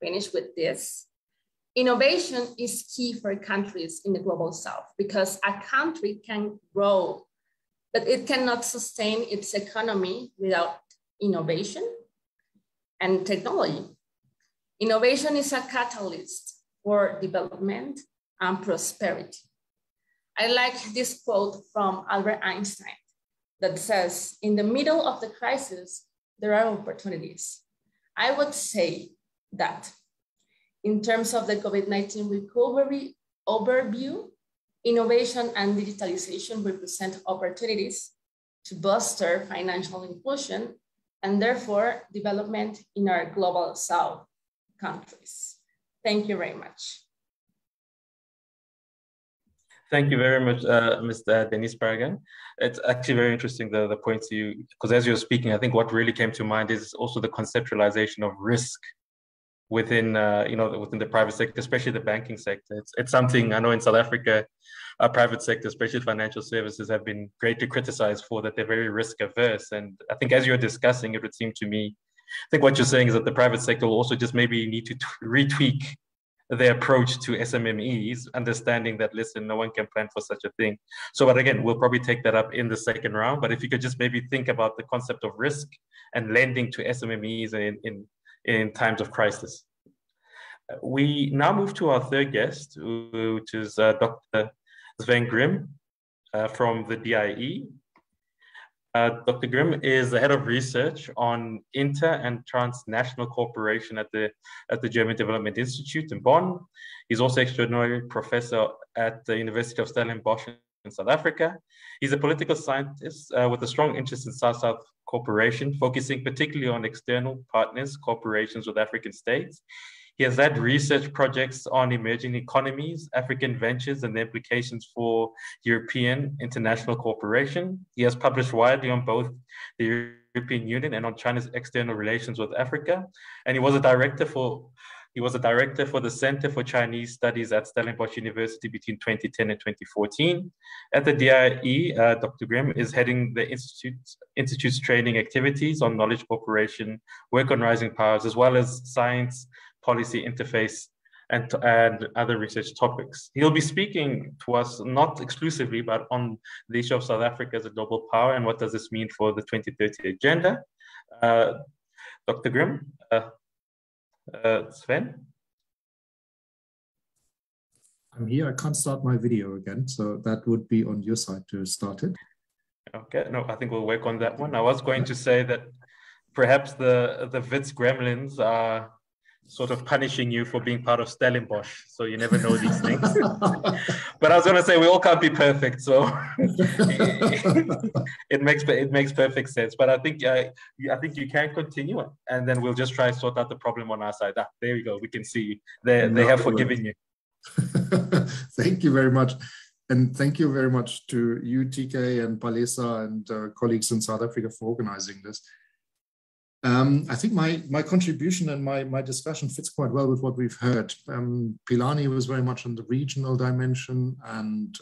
S4: finish with this, innovation is key for countries in the global south because a country can grow, but it cannot sustain its economy without innovation and technology. Innovation is a catalyst for development and prosperity. I like this quote from Albert Einstein that says, in the middle of the crisis, there are opportunities. I would say that in terms of the COVID-19 recovery overview, innovation and digitalization represent opportunities to bolster financial inclusion and therefore development in our global south countries. Thank you very much.
S1: Thank you very much, Ms. Denise Barragan. It's actually very interesting, the points you, because as you're speaking, I think what really came to mind is also the conceptualization of risk within, within the private sector, especially the banking sector. It's something I know in South Africa, our private sector, especially financial services, have been greatly criticized for, that they're very risk averse. And I think as you're discussing, it would seem to me, I think what you're saying is that the private sector will also just maybe need to retweak their approach to SMMEs, understanding that, listen, no one can plan for such a thing. So, but again, we'll probably take that up in the second round. But if you could just maybe think about the concept of risk and lending to SMMEs in times of crisis. We now move to our third guest, which is Dr. Sven Grimm from the DIE. Dr. Grimm is the head of research on inter and transnational cooperation at the German Development Institute in Bonn. He's also extraordinary professor at the University of Stellenbosch in South Africa. He's a political scientist with a strong interest in South-South cooperation, focusing particularly on external partners, cooperations with African states. He has led research projects on emerging economies, African ventures, and the implications for European international cooperation. He has published widely on both the European Union and on China's external relations with Africa. And he was a director for the Center for Chinese Studies at Stellenbosch University between 2010 and 2014. At the DIE, Dr. Grimm is heading the Institute's training activities on knowledge cooperation, work on rising powers, as well as science, policy interface, and other research topics. He'll be speaking to us not exclusively, but on the issue of South Africa as a global power and what does this mean for the 2030 agenda. Dr. Grimm, Sven?
S5: I'm here. I can't start my video again, so that would be on your side to start it.
S1: Okay, no, I think we'll work on that one. I was going to say that perhaps the Wits gremlins are sort of punishing you for being part of Stellenbosch, so you never know these things. But I was going to say we all can't be perfect, so it makes perfect sense. But I think you can continue, and then we'll just try to sort out the problem on our side. There we go. We can see you. They have forgiven you.
S5: Thank you very much. And thank you very much to you, TK, and Palesa, and colleagues in South Africa for organizing this. I think my contribution and my discussion fits quite well with what we've heard. Philani was very much on the regional dimension, and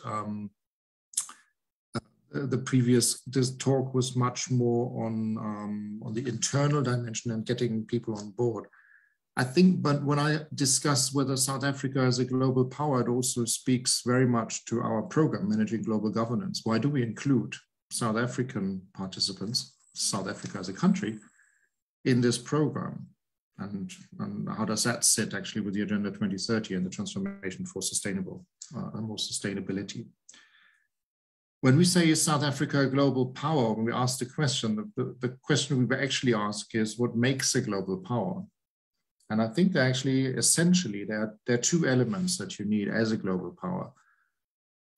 S5: the previous talk was much more on the internal dimension and getting people on board. I think, but when I discuss whether South Africa is a global power, it also speaks very much to our program, Managing Global Governance. Why do we include South African participants, South Africa as a country, in this program? And how does that sit actually with the Agenda 2030 and the transformation for sustainable, more sustainability? When we say is South Africa a global power, when we ask the question, the question we were actually asked is what makes a global power? And I think that actually, essentially, there are two elements that you need as a global power.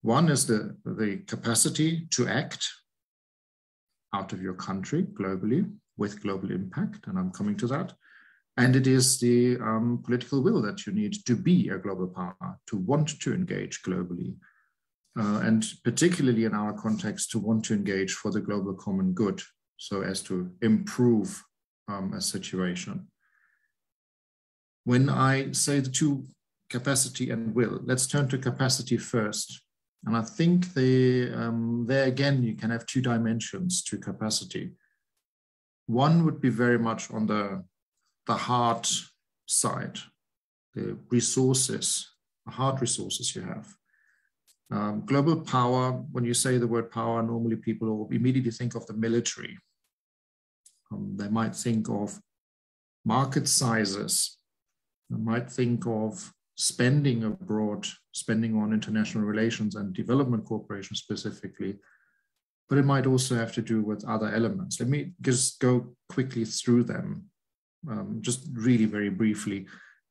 S5: One is the capacity to act out of your country globally with global impact, and I'm coming to that. And it is the political will that you need to be a global power, to want to engage globally. And particularly in our context, to want to engage for the global common good, so as to improve a situation. When I say the two, capacity and will, let's turn to capacity first. And I think there again, you can have two dimensions to capacity. One would be very much on the the hard side, the resources, the hard resources you have. Global power, when you say the word power, normally people immediately think of the military. They might think of market sizes. They might think of spending abroad, spending on international relations and development cooperation specifically, but it might also have to do with other elements. Let me just go quickly through them, just really very briefly.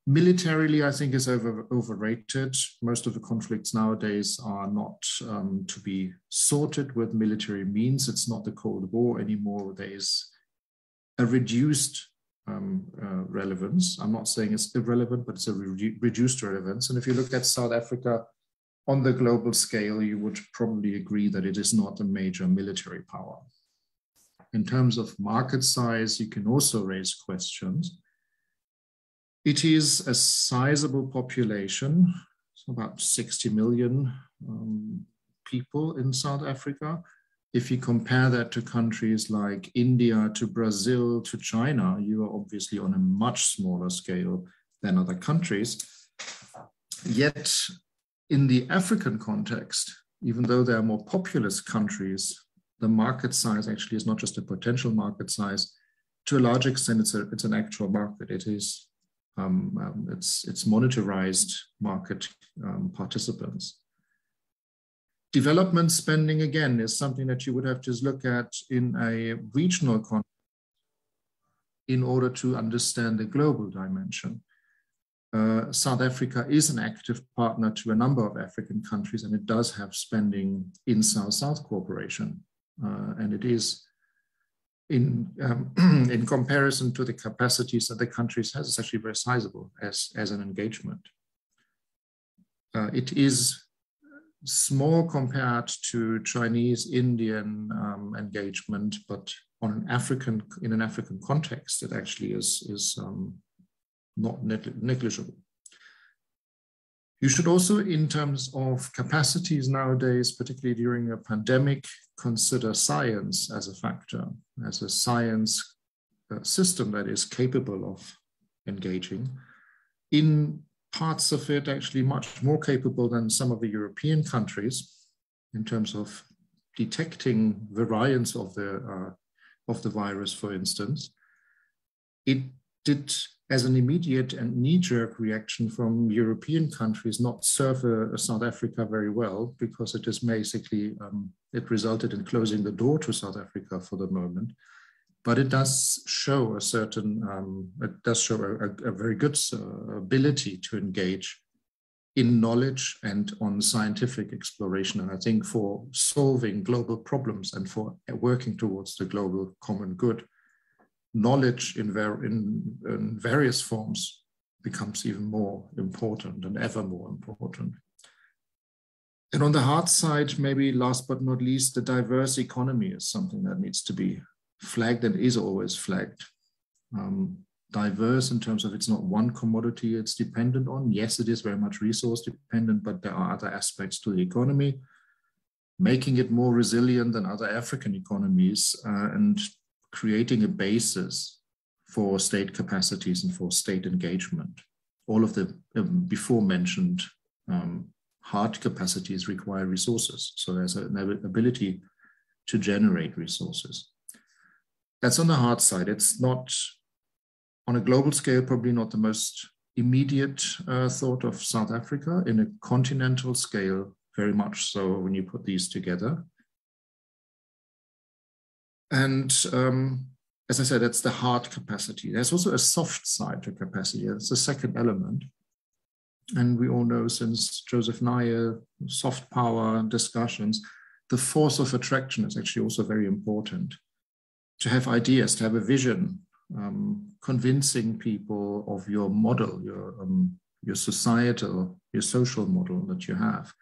S5: Militarily, I think is overrated. Most of the conflicts nowadays are not to be sorted with military means. It's not the Cold War anymore. There is a reduced relevance. I'm not saying it's irrelevant, but it's a reduced relevance. And if you look at South Africa on the global scale, you would probably agree that it is not a major military power. In terms of market size, you can also raise questions. It is a sizable population, so about 60 million people in South Africa. If you compare that to countries like India, to Brazil, to China, you are obviously on a much smaller scale than other countries. Yet in the African context, even though there are more populous countries, the market size actually is not just a potential market size. To a large extent, it's an actual market. It is it's monetarized market participants. Development spending, again, is something that you would have to look at in a regional context in order to understand the global dimension. South Africa is an active partner to a number of African countries, and it does have spending in South-South cooperation. And it is, in comparison to the capacities that the countries has, it's actually very sizable as an engagement. It is small compared to Chinese, Indian engagement, but in an African context, it actually is not negligible. You should also, in terms of capacities nowadays, particularly during a pandemic, consider science as a factor, as a science system that is capable of engaging. In parts of it, actually much more capable than some of the European countries in terms of detecting variants of the virus, for instance. It did, as an immediate and knee-jerk reaction from European countries, not serve South Africa very well, because it is basically, it resulted in closing the door to South Africa for the moment. But it does show a certain, a very good ability to engage in knowledge and on scientific exploration. And I think for solving global problems and for working towards the global common good, knowledge in various forms becomes even more important and ever more important. And on the hard side, maybe last but not least, the diverse economy is something that needs to be flagged and is always flagged. Diverse in terms of it's not one commodity it's dependent on. Yes, it is very much resource dependent, but there are other aspects to the economy, making it more resilient than other African economies and creating a basis for state capacities and for state engagement. All of the before mentioned hard capacities require resources. So there's an ability to generate resources. That's on the hard side. It's not, on a global scale, probably not the most immediate thought of South Africa. In a continental scale, very much so when you put these together. And as I said, that's the hard capacity. There's also a soft side to capacity. That's the second element. And we all know, since Joseph Nye, soft power discussions, the force of attraction is actually also very important. To have ideas, to have a vision, convincing people of your model, your societal, your social model that you have.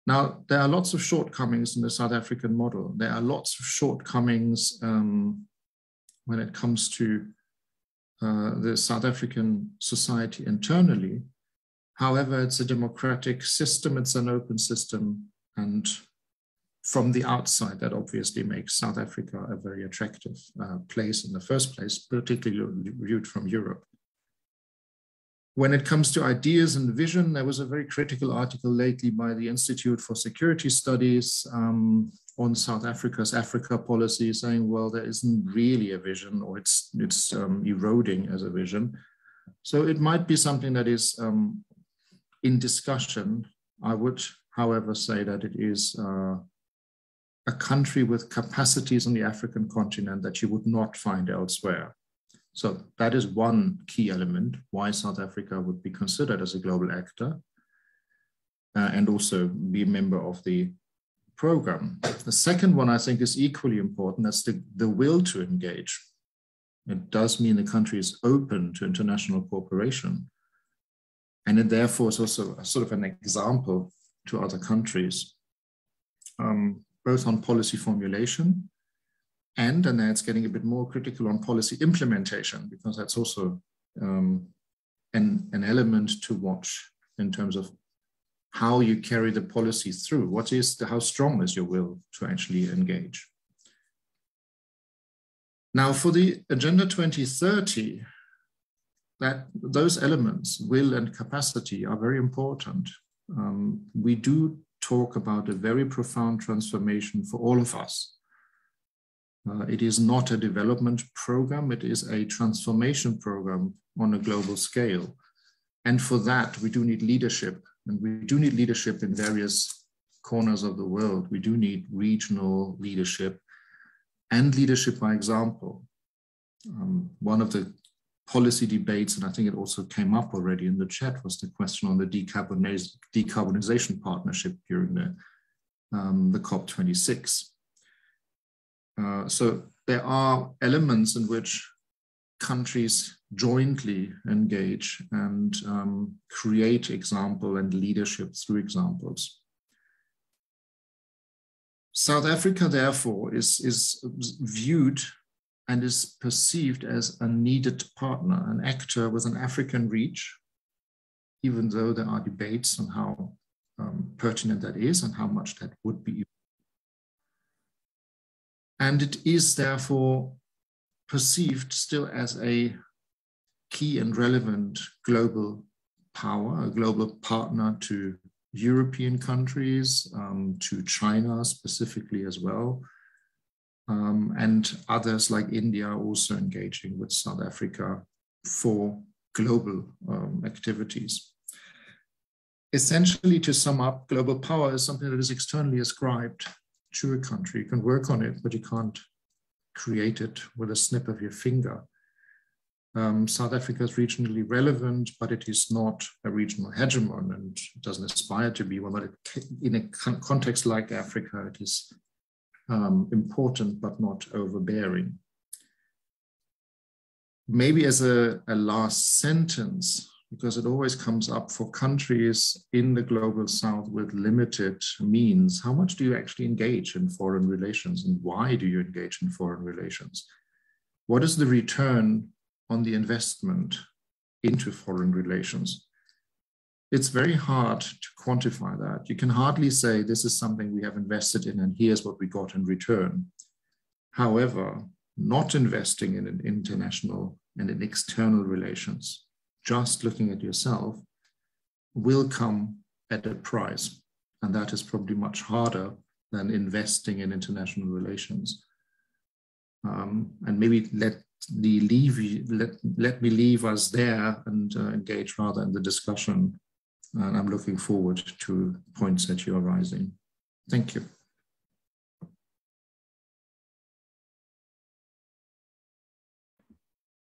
S5: Now, there are lots of shortcomings in the South African model. There are lots of shortcomings when it comes to the South African society internally. However, it's a democratic system, it's an open system, and from the outside, that obviously makes South Africa a very attractive place in the first place, particularly viewed from Europe. When it comes to ideas and vision, there was a very critical article lately by the Institute for Security Studies on South Africa's Africa policy, saying, well, there isn't really a vision, or it's eroding as a vision. So it might be something that is in discussion. I would, however, say that it is a country with capacities on the African continent that you would not find elsewhere. So that is one key element why South Africa would be considered as a global actor and also be a member of the program. The second one I think is equally important. That's the will to engage. It does mean the country is open to international cooperation. And it therefore is also a sort of an example to other countries, both on policy formulation and then it's getting a bit more critical on policy implementation, because that's also an element to watch in terms of how you carry the policy through. How strong is your will to actually engage? Now for the Agenda 2030, those elements, will and capacity, are very important. We do talk about a very profound transformation for all of us. It is not a development program, it is a transformation program on a global scale. And for that, we do need leadership, and we do need leadership in various corners of the world. We do need regional leadership and leadership by example. One of the policy debates, and I think it also came up already in the chat, was the question on the decarbonization partnership during the COP26. So there are elements in which countries jointly engage and create example and leadership through examples. South Africa, therefore, is viewed and is perceived as a needed partner, an actor with an African reach, even though there are debates on how pertinent that is and how much that would be. And it is therefore perceived still as a key and relevant global power, a global partner to European countries, to China specifically as well, and others like India also engaging with South Africa for global activities. Essentially, to sum up, global power is something that is externally ascribed to a country. You can work on it, but you can't create it with a snip of your finger. South Africa is regionally relevant, but it is not a regional hegemon and it doesn't aspire to be one. But in a context like Africa, it is important, but not overbearing. Maybe as a last sentence, because it always comes up for countries in the global south with limited means, how much do you actually engage in foreign relations, and why do you engage in foreign relations? What is the return on the investment into foreign relations? It's very hard to quantify that. You can hardly say this is something we have invested in and here's what we got in return. However, not investing in international and in external relations, just looking at yourself, will come at a price. And that is probably much harder than investing in international relations. And maybe let me leave us there and engage rather in the discussion. And I'm looking forward to points that you are raising. Thank you.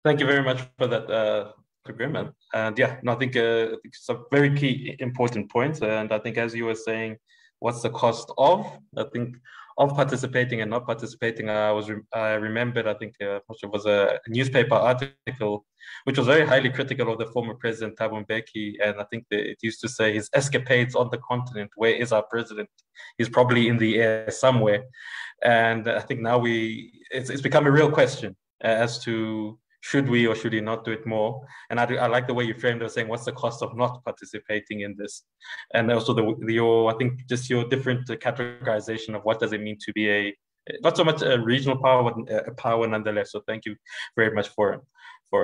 S1: Thank you very much for that agreement. And yeah, no, I think it's a very key, important point. And I think as you were saying, what's the cost of? I think of participating and not participating. I remembered, I think it was a newspaper article, which was very highly critical of the former president, Thabo Mbeki. And I think that it used to say his escapades on the continent, where is our president? He's probably in the air somewhere. And I think now it's become a real question as to, should we or should we not do it more? And I like the way you framed it, saying what's the cost of not participating in this, and also your I think just your different categorization of what does it mean to be a not so much a regional power, but a power nonetheless. So thank you very much for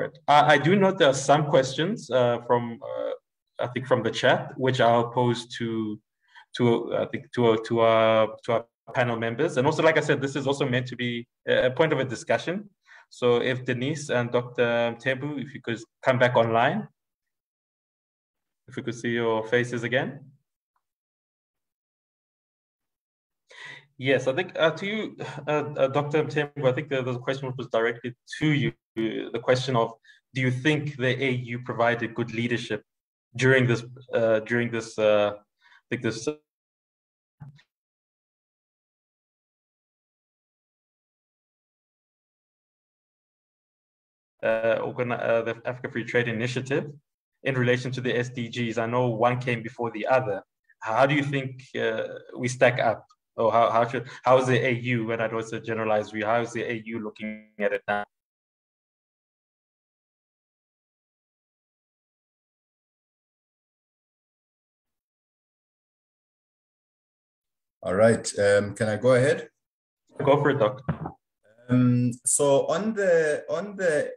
S1: it. I do note there are some questions from I think from the chat, which I'll pose to our panel members. And also, like I said, this is also meant to be a point of a discussion. So if Denise and Dr. Mthembu, if you could come back online, if we could see your faces again. Yes, I think to you, Dr. Mthembu, I think the question was directed to you. The question of, do you think the AU provided good leadership during this I think this the Africa Free Trade Initiative in relation to the SDGs? I know one came before the other. How do you think we stack up? Or how is the AU, and I know it's a generalized view, how is the AU looking at it now?
S3: All right, can I go ahead?
S1: Go for it, Doc.
S3: So on the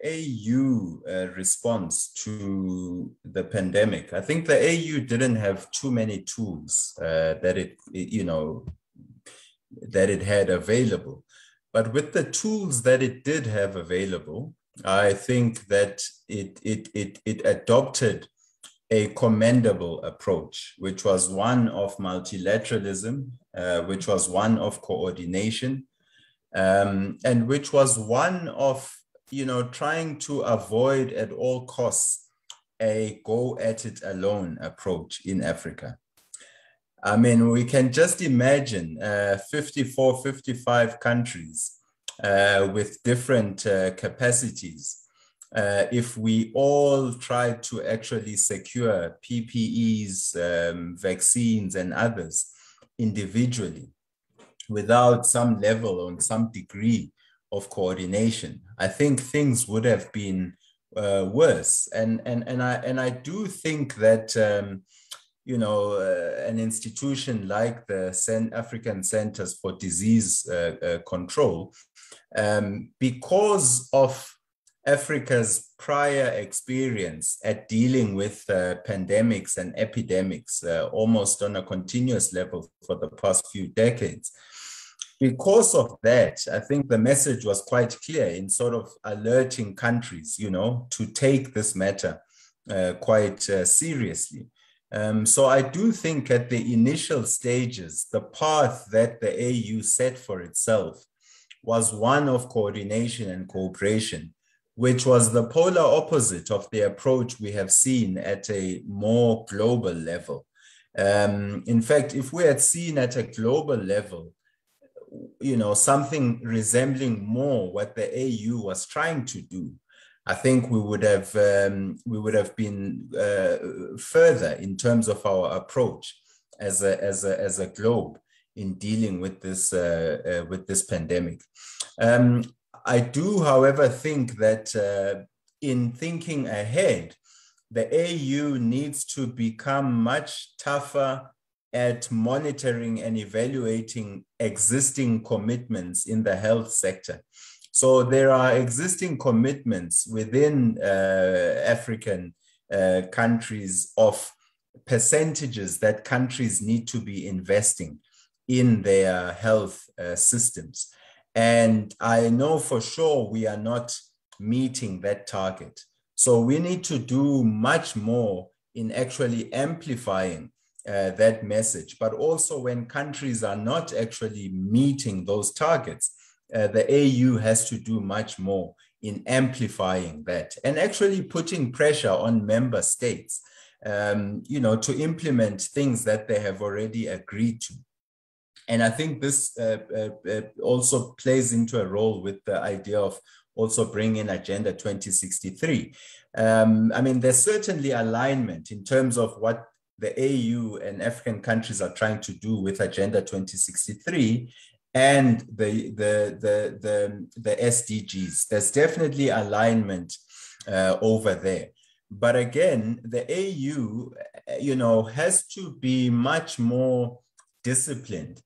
S3: AU response to the pandemic, I think the AU didn't have too many tools that it had available. But with the tools that it did have available, I think that it adopted a commendable approach, which was one of multilateralism, which was one of coordination, and which was one of, trying to avoid at all costs a go at it alone approach in Africa. I mean, we can just imagine 54, 55 countries with different capacities. If we all try to actually secure PPEs, vaccines and others individually, without some level and some degree of coordination, I think things would have been worse. And I do think that an institution like the African Centers for Disease Control, because of Africa's prior experience at dealing with pandemics and epidemics almost on a continuous level for the past few decades. Because of that, I think the message was quite clear in sort of alerting countries, to take this matter quite seriously. So I do think at the initial stages, the path that the AU set for itself was one of coordination and cooperation, which was the polar opposite of the approach we have seen at a more global level. In fact, if we had seen at a global level, something resembling more what the AU was trying to do, I think we would have been further in terms of our approach as a globe in dealing with this pandemic. I do, however, think that in thinking ahead, the AU needs to become much tougher at monitoring and evaluating existing commitments in the health sector. So there are existing commitments within African countries of percentages that countries need to be investing in their health systems. And I know for sure we are not meeting that target. So we need to do much more in actually amplifying that message. But also when countries are not actually meeting those targets, the AU has to do much more in amplifying that and actually putting pressure on member states, to implement things that they have already agreed to. And I think this also plays into a role with the idea of also bringing Agenda 2063. I mean, there's certainly alignment in terms of what the AU and African countries are trying to do with Agenda 2063. and the SDGs. There's definitely alignment over there. But again, the AU, has to be much more disciplined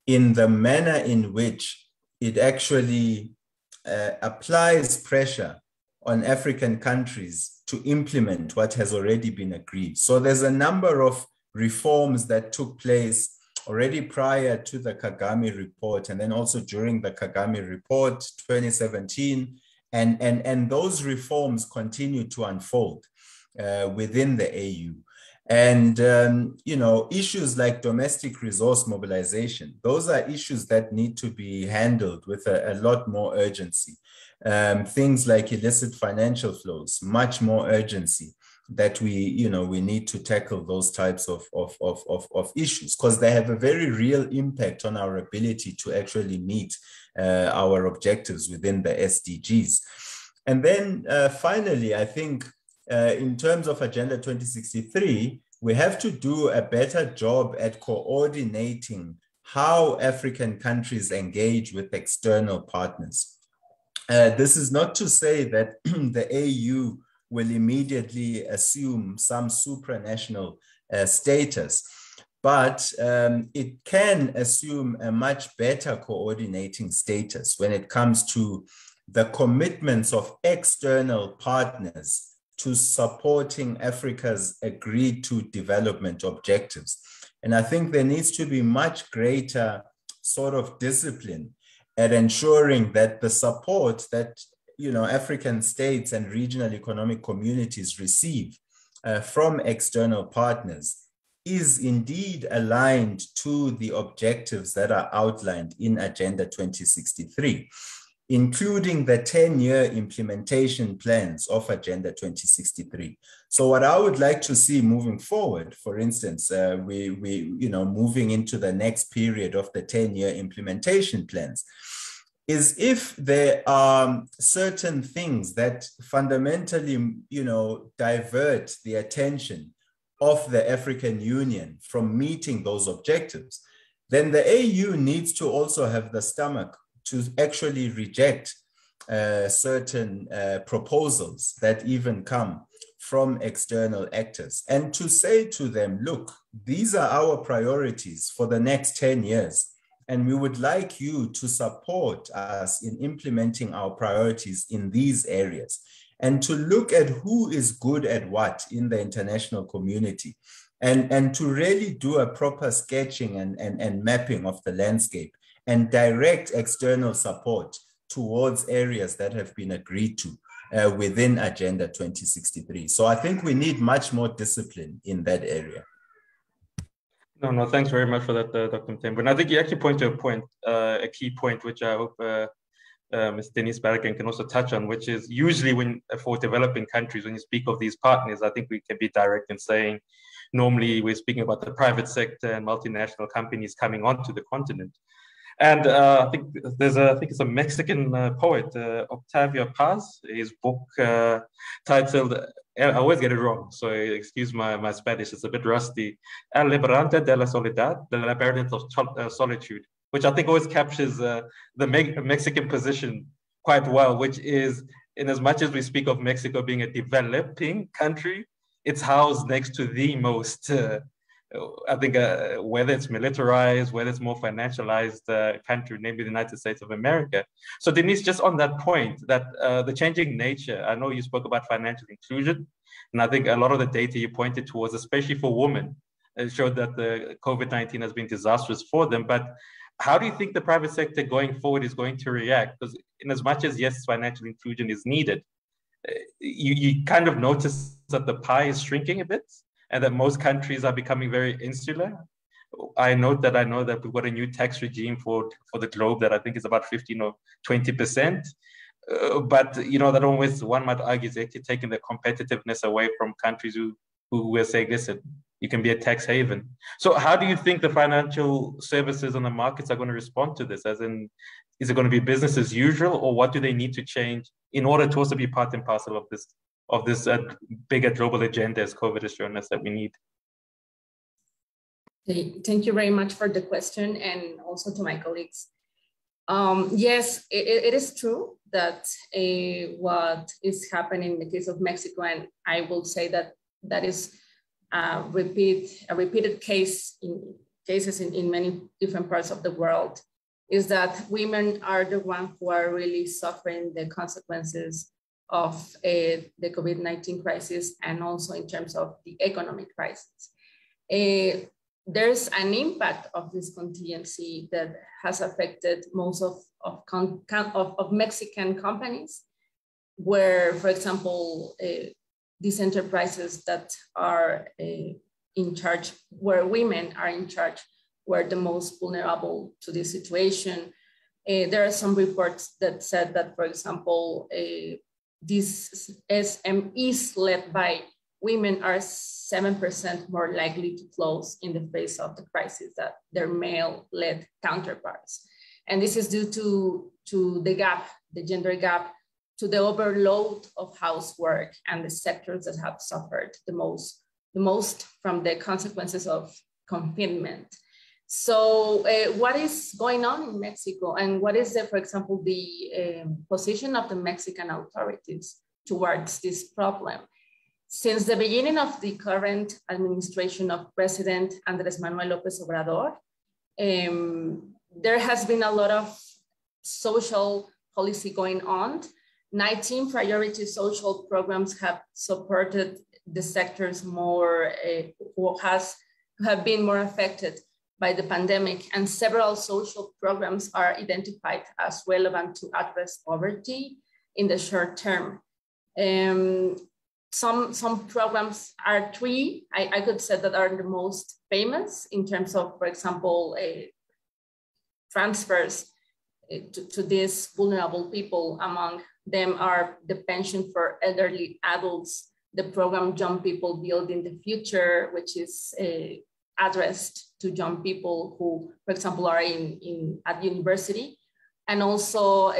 S3: in the manner in which it actually applies pressure on African countries to implement what has already been agreed. So there's a number of reforms that took place already prior to the Kagame report, and then also during the Kagame report 2017, and those reforms continue to unfold within the AU. And, issues like domestic resource mobilization, those are issues that need to be handled with a lot more urgency. Things like illicit financial flows, much more urgency, that we need to tackle those types of issues, because they have a very real impact on our ability to actually meet our objectives within the SDGs. And then finally, I think in terms of Agenda 2063, we have to do a better job at coordinating how African countries engage with external partners. This is not to say that the AU will immediately assume some supranational status, but it can assume a much better coordinating status when it comes to the commitments of external partners to supporting Africa's agreed to development objectives. And I think there needs to be much greater sort of discipline at ensuring that the support that African states and regional economic communities receive from external partners is indeed aligned to the objectives that are outlined in Agenda 2063, including the 10-year implementation plans of Agenda 2063. So what I would like to see moving forward, for instance, moving into the next period of the 10-year implementation plans, is if there are certain things that fundamentally, divert the attention of the African Union from meeting those objectives, then the AU needs to also have the stomach to actually reject certain proposals that even come from external actors, and to say to them, look, these are our priorities for the next 10 years. And we would like you to support us in implementing our priorities in these areas, and to look at who is good at what in the international community, and to really do a proper sketching and mapping of the landscape, and direct external support towards areas that have been agreed to within Agenda 2063. So I think we need much more discipline in that area.
S1: No, thanks very much for that, Dr. Mthembu. And I think you actually point to a key point, which I hope Ms. Denise Baragan can also touch on, which is usually for developing countries, when you speak of these partners, I think we can be direct in saying, normally we're speaking about the private sector and multinational companies coming onto the continent. And I think it's a Mexican poet, Octavio Paz, his book titled, I always get it wrong, so excuse my Spanish, it's a bit rusty, El Liberante de la Soledad, the Libertadores of Solitude, which I think always captures the Mexican position quite well, which is, in as much as we speak of Mexico being a developing country, it's housed next to the most I think whether it's militarized, whether it's more financialized country, namely the United States of America. So Denise, just on that point, that the changing nature, I know you spoke about financial inclusion, and I think a lot of the data you pointed towards, especially for women, showed that the COVID-19 has been disastrous for them. But how do you think the private sector going forward is going to react? Because in as much as, yes, financial inclusion is needed, you kind of notice that the pie is shrinking a bit, and that most countries are becoming very insular. I know that we've got a new tax regime for the globe that I think is about 15 or 20%. But that always, one might argue, is actually taking the competitiveness away from countries who will say, listen, you can be a tax haven. So how do you think the financial services and the markets are going to respond to this? As in, is it going to be business as usual, or what do they need to change in order to also be part and parcel of this bigger global agenda, as COVID has shown us that we need?
S4: Thank you very much for the question, and also to my colleagues. Yes, it is true that what is happening in the case of Mexico, and I will say that that is a repeated cases in many different parts of the world, is that women are the ones who are really suffering the consequences of the COVID-19 crisis, and also in terms of the economic crisis. There's an impact of this contingency that has affected most of Mexican companies, where, for example, these enterprises that are in charge, where women are in charge, were the most vulnerable to this situation. There are some reports that said that, for example, these SMEs led by women are 7% more likely to close in the face of the crisis than their male-led counterparts. And this is due to the gap, the gender gap, to the overload of housework and the sectors that have suffered the most from the consequences of confinement. So what is going on in Mexico, and what is, for example, the position of the Mexican authorities towards this problem? Since the beginning of the current administration of President Andrés Manuel López Obrador, there has been a lot of social policy going on. 19 priority social programs have supported the sectors more, who have been more affected by the pandemic, and several social programs are identified as relevant to address poverty in the short term. Some programs are three, I could say, that are the most famous in terms of, for example, transfers to these vulnerable people. Among them are the pension for elderly adults, the program Young People Building the Future, which is addressed to young people who, for example, are at university. And also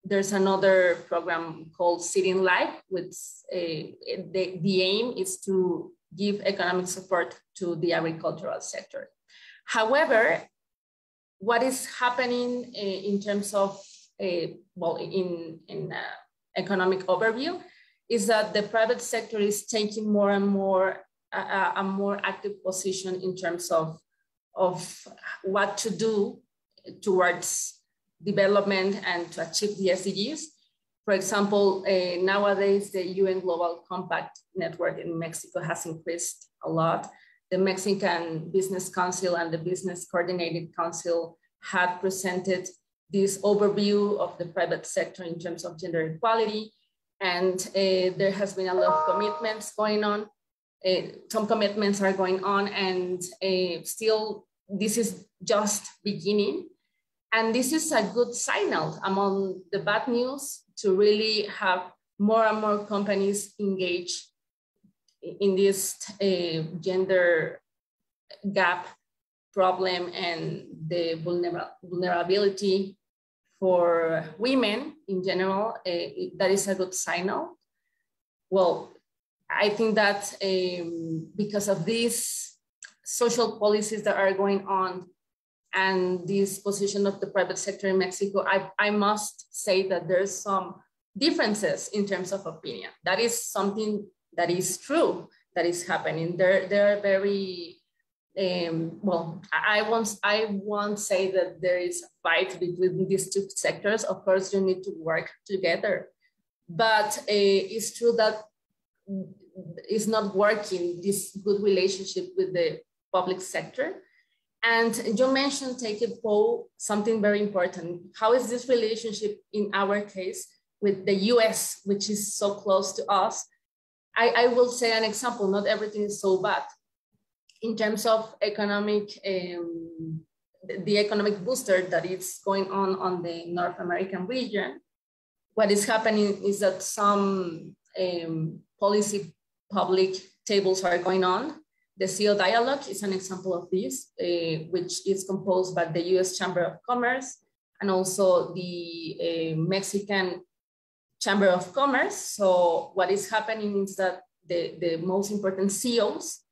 S4: there's another program called City Life, which the aim is to give economic support to the agricultural sector. However, what is happening in terms of, economic overview, is that the private sector is taking more and more a more active position in terms of what to do towards development and to achieve the SDGs. For example, nowadays the UN Global Compact network in Mexico has increased a lot. The Mexican Business Council and the Business Coordinated Council had presented this overview of the private sector in terms of gender equality. And there has been a lot of commitments going on. Some commitments are going on, and still this is just beginning. And this is a good signal among the bad news to really have more and more companies engage in this gender gap problem and the vulnerability for women in general. That is a good signal. Well, I think that because of these social policies that are going on and this position of the private sector in Mexico, I must say that there's some differences in terms of opinion. That is something that is true, that is happening. They're very, I won't say that there is a fight between these two sectors. Of course, you need to work together. But it's true that it's not working, this good relationship with the public sector. And you mentioned, Take-A-Po, something very important. How is this relationship in our case with the US, which is so close to us? I will say an example, not everything is so bad. In terms of economic, the economic booster that is going on the North American region, what is happening is that some policy public tables are going on. The CEO Dialogue is an example of this, which is composed by the US Chamber of Commerce and also the Mexican Chamber of Commerce. So what is happening is that the most important CEOs,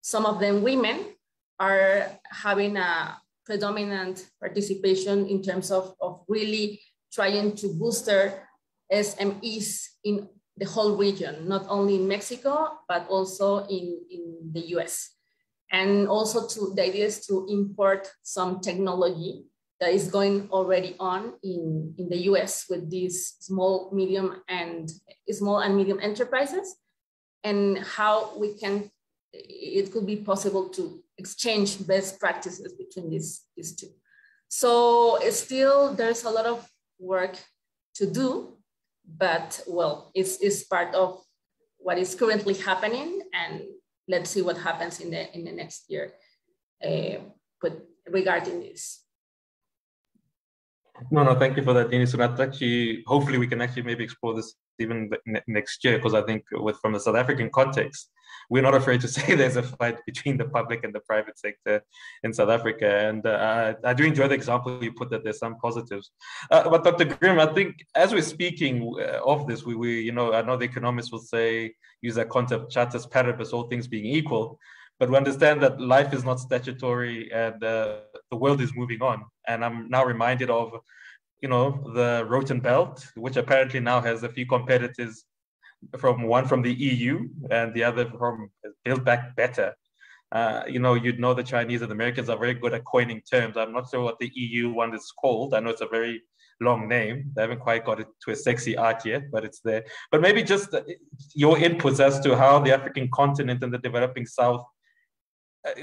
S4: some of them women, are having a predominant participation in terms of really trying to booster SMEs in the whole region, not only in Mexico, but also in the US. And also the idea is to import some technology that is going already on in the US with these small and medium enterprises, and how it could be possible to exchange best practices between these two. So still there's a lot of work to do, but well, it's part of what is currently happening, and let's see what happens in the next year regarding this.
S1: No, thank you for that, Denise. So that's actually, hopefully we can actually maybe explore this even next year, because I think from the South African context, we're not afraid to say there's a fight between the public and the private sector in South Africa. And I do enjoy the example you put that there's some positives. But Dr. Grimm, I think as we're speaking of this, we I know the economists will use that concept, chatas paribus, all things being equal. But we understand that life is not statutory, and the world is moving on. And I'm now reminded of, the Roten Belt, which apparently now has a few competitors, one from the EU and the other from Build Back Better. You'd know the Chinese and the Americans are very good at coining terms. I'm not sure what the EU one is called. I know it's a very long name. They haven't quite got it to a sexy art yet, but it's there. But maybe just your inputs as to how the African continent and the developing South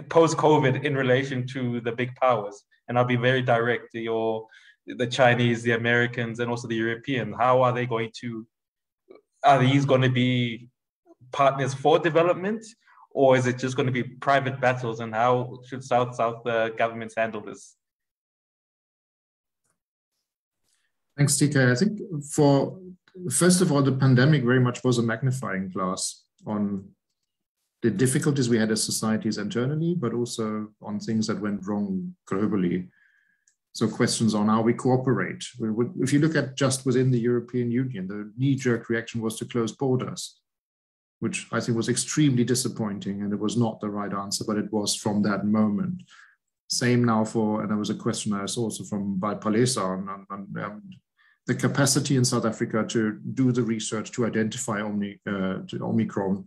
S1: post-COVID in relation to the big powers. And I'll be very direct, the Chinese, the Americans, and also the Europeans. How are they are these going to be partners for development, or is it just going to be private battles, and how should South-South governments handle this?
S5: Thanks, TK. I think first of all, the pandemic very much was a magnifying glass on the difficulties we had as societies internally, but also on things that went wrong globally. So questions on how we cooperate. If you look at just within the European Union, the knee-jerk reaction was to close borders, which I think was extremely disappointing, and it was not the right answer, but it was from that moment. Same now and there was a question I saw also by Palesa on the capacity in South Africa to do the research to identify Omicron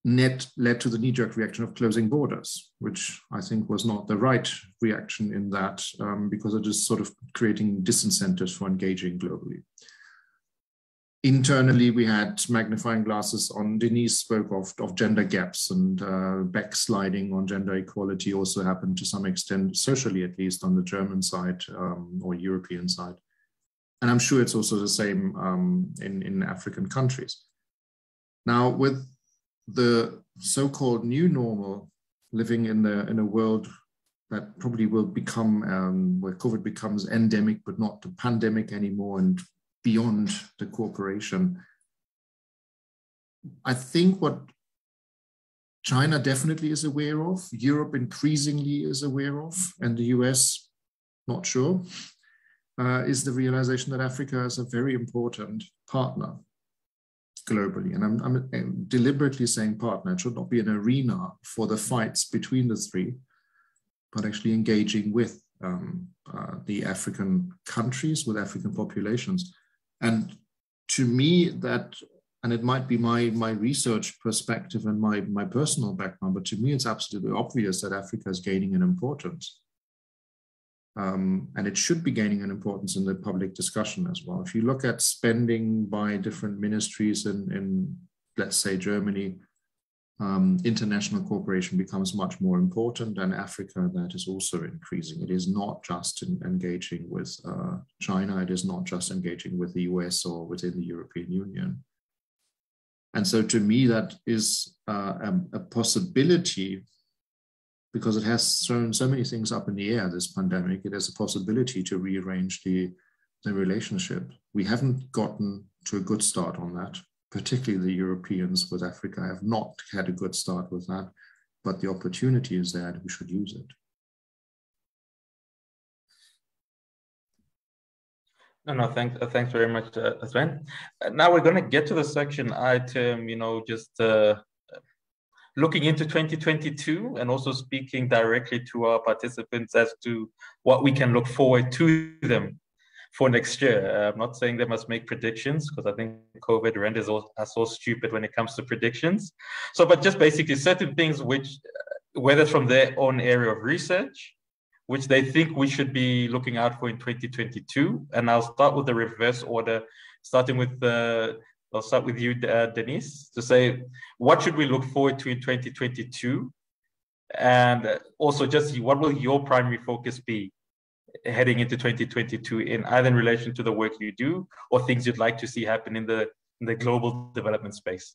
S5: led to the knee-jerk reaction of closing borders, which I think was not the right reaction in that, because it is sort of creating disincentives for engaging globally. Internally, we had magnifying glasses on, Denise spoke of gender gaps, and backsliding on gender equality also happened to some extent, socially at least, on the German side or European side. And I'm sure it's also the same in African countries. Now, with the so-called new normal, living in a world that probably will become, where COVID becomes endemic, but not the pandemic anymore, and beyond the cooperation. I think what China definitely is aware of, Europe increasingly is aware of, and the US, not sure, is the realization that Africa is a very important partner globally. And I'm deliberately saying partner. It should not be an arena for the fights between the three, but actually engaging with the African countries, with African populations. And to me, and it might be my research perspective and my personal background, but to me, it's absolutely obvious that Africa is gaining an importance. And it should be gaining an importance in the public discussion as well. If you look at spending by different ministries in let's say, Germany, international cooperation becomes much more important, and Africa, that is also increasing. It is not just engaging with China, it is not just engaging with the US or within the European Union. And so to me, that is a possibility, because it has thrown so many things up in the air, this pandemic. It has a possibility to rearrange the relationship. We haven't gotten to a good start on that. Particularly the Europeans with Africa have not had a good start with that, but the opportunity is there and we should use it.
S1: No, thanks very much, Sven. Now we're going to get to the section item, just looking into 2022 and also speaking directly to our participants as to what we can look forward to them for next year. I'm not saying they must make predictions because I think COVID renders us all stupid when it comes to predictions. So, but just basically certain things which, whether from their own area of research, which they think we should be looking out for in 2022. And I'll start with the reverse order, starting with I'll start with you, Denise, to say, what should we look forward to in 2022? And also just what will your primary focus be heading into 2022 in either in relation to the work you do or things you'd like to see happen in the global development space?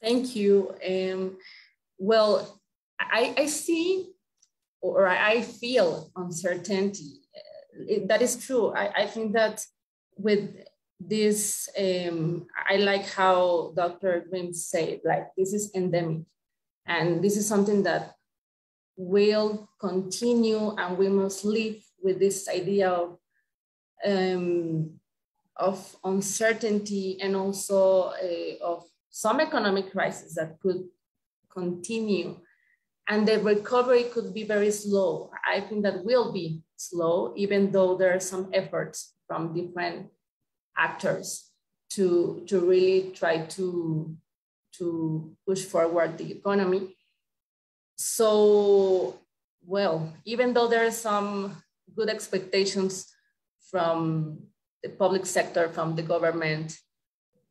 S4: Thank you. Well, I see or I feel uncertainty. That is true. I think that with this, I like how Dr. Grimm said, like, this is endemic. And this is something that will continue, and we must live with this idea of uncertainty and also of some economic crisis that could continue. And the recovery could be very slow. I think that will be slow, even though there are some efforts from different actors to really try to push forward the economy. So, well, even though there are some good expectations from the public sector, from the government,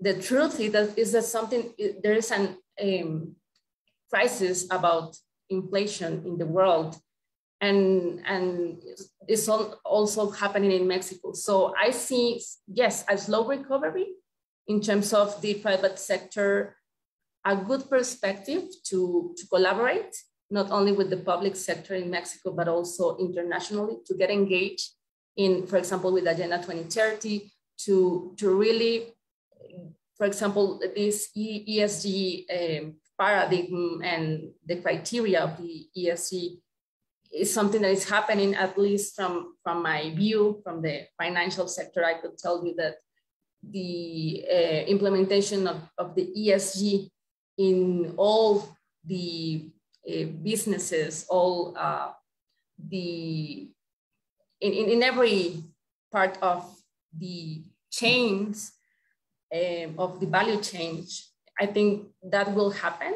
S4: the truth is that there is an crisis about inflation in the world, and it's also happening in Mexico. So I see, yes, a slow recovery in terms of the private sector, a good perspective to collaborate, not only with the public sector in Mexico, but also internationally, to get engaged in, for example, with Agenda 2030, to really, for example, this ESG paradigm and the criteria of the ESG is something that is happening, at least from my view, from the financial sector. I could tell you that the implementation of the ESG in all the businesses, all in every part of the chains of the value chain, I think that will happen.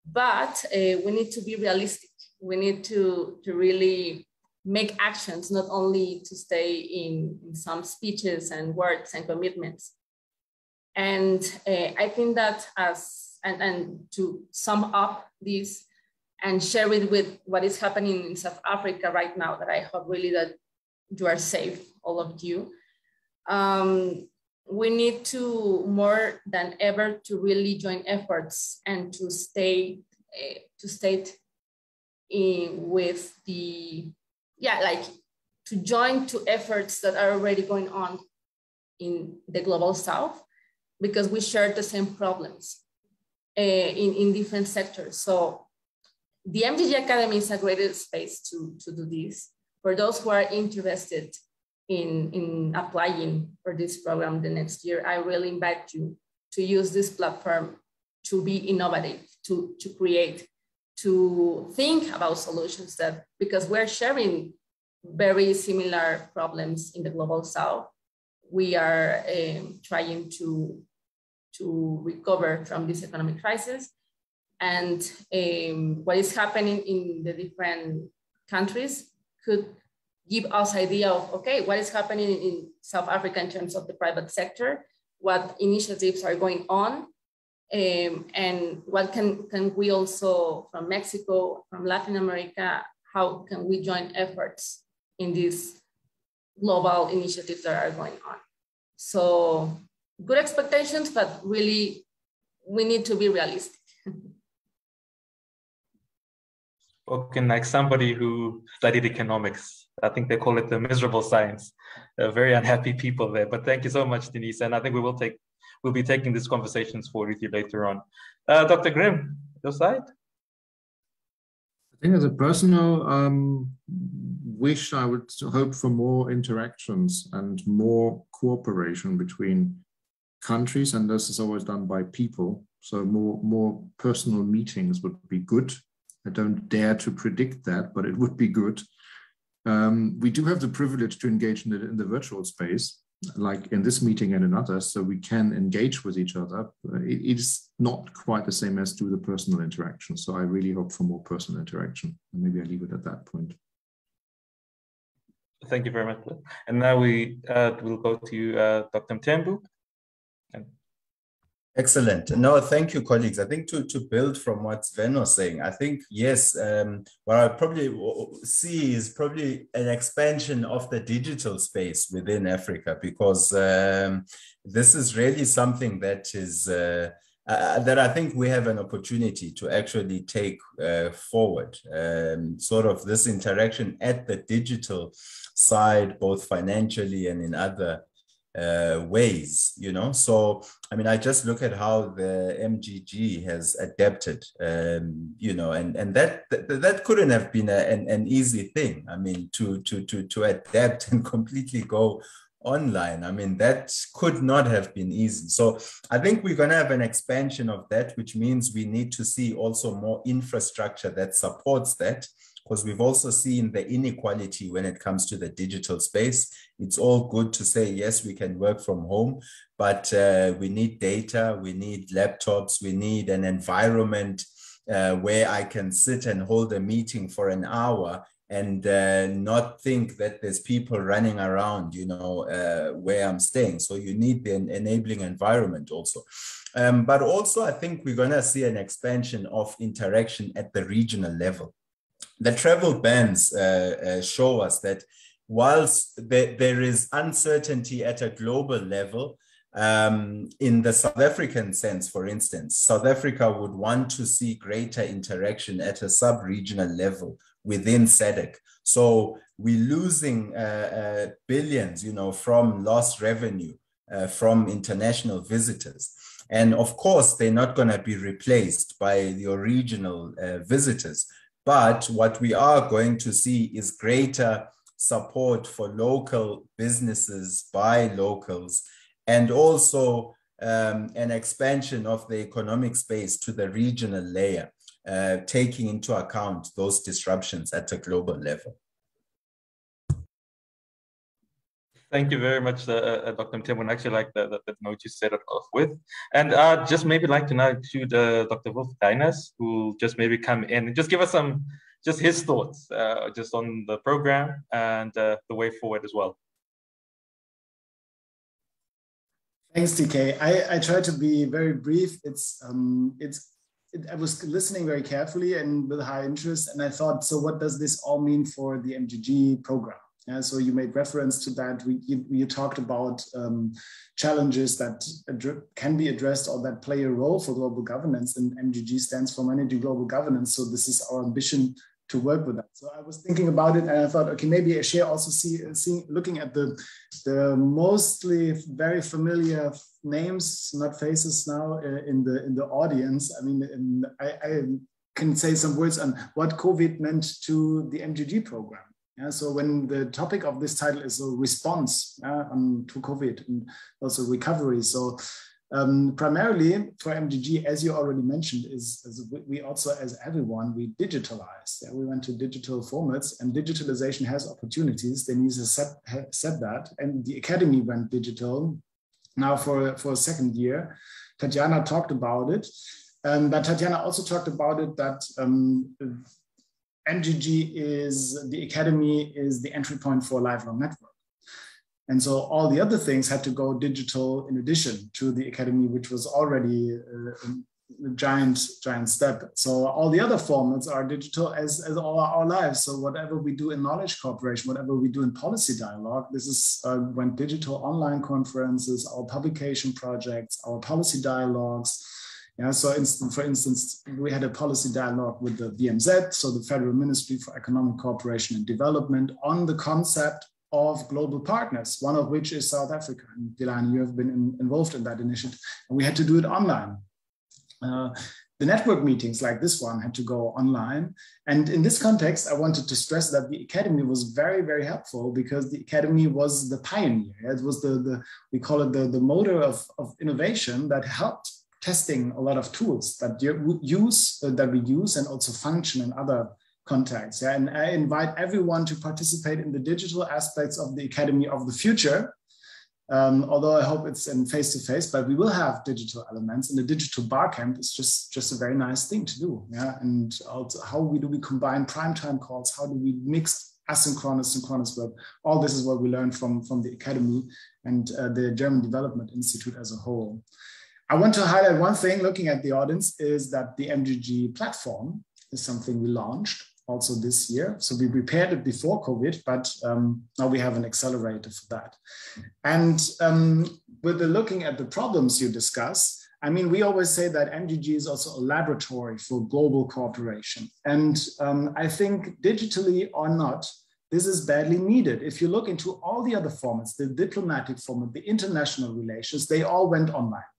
S4: But we need to be realistic. We need to really make actions, not only to stay in some speeches and words and commitments. And I think that and to sum up this and share it with what is happening in South Africa right now, that I hope really that you are safe, all of you. We need to, more than ever, to really join efforts and to stay in with the, to join to efforts that are already going on in the Global South, because we share the same problems in different sectors. So the MDG Academy is a great space to do this. For those who are interested in applying for this program the next year, I really invite you to use this platform to be innovative, to create, to think about solutions, that because we're sharing very similar problems in the Global South. We are trying to recover from this economic crisis, and what is happening in the different countries could give us idea of, okay, what is happening in South Africa in terms of the private sector, what initiatives are going on, and what can we also, from Mexico, from Latin America, how can we join efforts in these global initiatives that are going on. So good expectations, but really we need to be realistic.
S1: Okay, like somebody who studied economics, I think they call it the miserable science. Very unhappy people there. But thank you so much, Denise. And I think we'll be taking these conversations forward with you later on. Dr. Grimm, your side?
S5: I think as a personal wish, I would hope for more interactions and more cooperation between countries, and this is always done by people. So more personal meetings would be good. I don't dare to predict that, but it would be good. We do have the privilege to engage in the virtual space, like in this meeting and in others, so we can engage with each other. It is not quite the same as do the personal interaction. So I really hope for more personal interaction. And maybe I leave it at that point.
S1: Thank you very much. And now we will go to you, Dr. Mthembu.
S3: Excellent. No, thank you, colleagues. I think to build from what Sven was saying, I think, yes, what I probably see is probably an expansion of the digital space within Africa, because this is really something that is, that I think we have an opportunity to actually take forward, sort of this interaction at the digital side, both financially and in other ways, you know. So I mean, I just look at how the MGG has adapted, you know, and that couldn't have been an easy thing. I mean, to adapt and completely go online, I mean, that could not have been easy. So I think we're going to have an expansion of that, which means we need to see also more infrastructure that supports that, because we've also seen the inequality when it comes to the digital space. It's all good to say, yes, we can work from home, but we need data, we need laptops, we need an environment where I can sit and hold a meeting for an hour and not think that there's people running around, you know, where I'm staying. So you need the enabling environment also. But also, I think we're going to see an expansion of interaction at the regional level. The travel bans show us that whilst there is uncertainty at a global level, in the South African sense, for instance, South Africa would want to see greater interaction at a sub-regional level within SADC. So we're losing billions, you know, from lost revenue from international visitors. And of course, they're not going to be replaced by your regional visitors. But what we are going to see is greater support for local businesses by locals, and also an expansion of the economic space to the regional layer, taking into account those disruptions at a global level.
S1: Thank you very much, Dr. Mthembu. I actually like the note you set it off with. And just maybe like to now to Dr. Wolf Dyness, who just maybe come in and just give us some, just his thoughts just on the program and the way forward as well.
S6: Thanks, TK. I try to be very brief. I was listening very carefully and with high interest, and I thought, so what does this all mean for the MGG program? So you made reference to that. You talked about challenges that can be addressed or that play a role for global governance, and MGG stands for Managing Global Governance. So this is our ambition to work with that. So I was thinking about it, and I thought, okay, maybe I share also looking at the mostly very familiar names, not faces now in the audience. I mean, I can say some words on what COVID meant to the MGG program. So when the topic of this title is a response to COVID and also recovery. So primarily for MGG, as you already mentioned, is we also, as everyone, we digitalize. We went to digital formats, and digitalization has opportunities. Denise has said that, and the Academy went digital now for a second year. Tatjana talked about it, but Tatjana also talked about it that MGG the Academy is the entry point for a lifelong network. And so all the other things had to go digital in addition to the Academy, which was already a giant step. So all the other formats are digital as all our lives. So whatever we do in knowledge cooperation, whatever we do in policy dialogue, this is went digital online conferences, our publication projects, our policy dialogues. Yeah, so for instance, we had a policy dialogue with the BMZ, so the Federal Ministry for Economic Cooperation and Development, on the concept of global partners, one of which is South Africa. And Delani, you have been involved in that initiative, and we had to do it online. the network meetings like this one had to go online. And in this context, I wanted to stress that the Academy was very, very helpful, because the Academy was the pioneer. It was we call it the motor of innovation that helped testing a lot of tools that we use and also function in other contexts. Yeah? And I invite everyone to participate in the digital aspects of the Academy of the future. Although I hope it's in face-to-face, but we will have digital elements, and the digital barcamp is just a very nice thing to do. Yeah, and also how do we combine primetime calls? How do we mix asynchronous, synchronous work? All this is what we learned from the Academy and the German Development Institute as a whole. I want to highlight one thing, looking at the audience, is that the MGG platform is something we launched also this year. So we prepared it before COVID, but now we have an accelerator for that. And with looking at the problems you discuss, I mean, we always say that MGG is also a laboratory for global cooperation. And I think digitally or not, this is badly needed. If you look into all the other formats, the diplomatic format, the international relations, they all went online.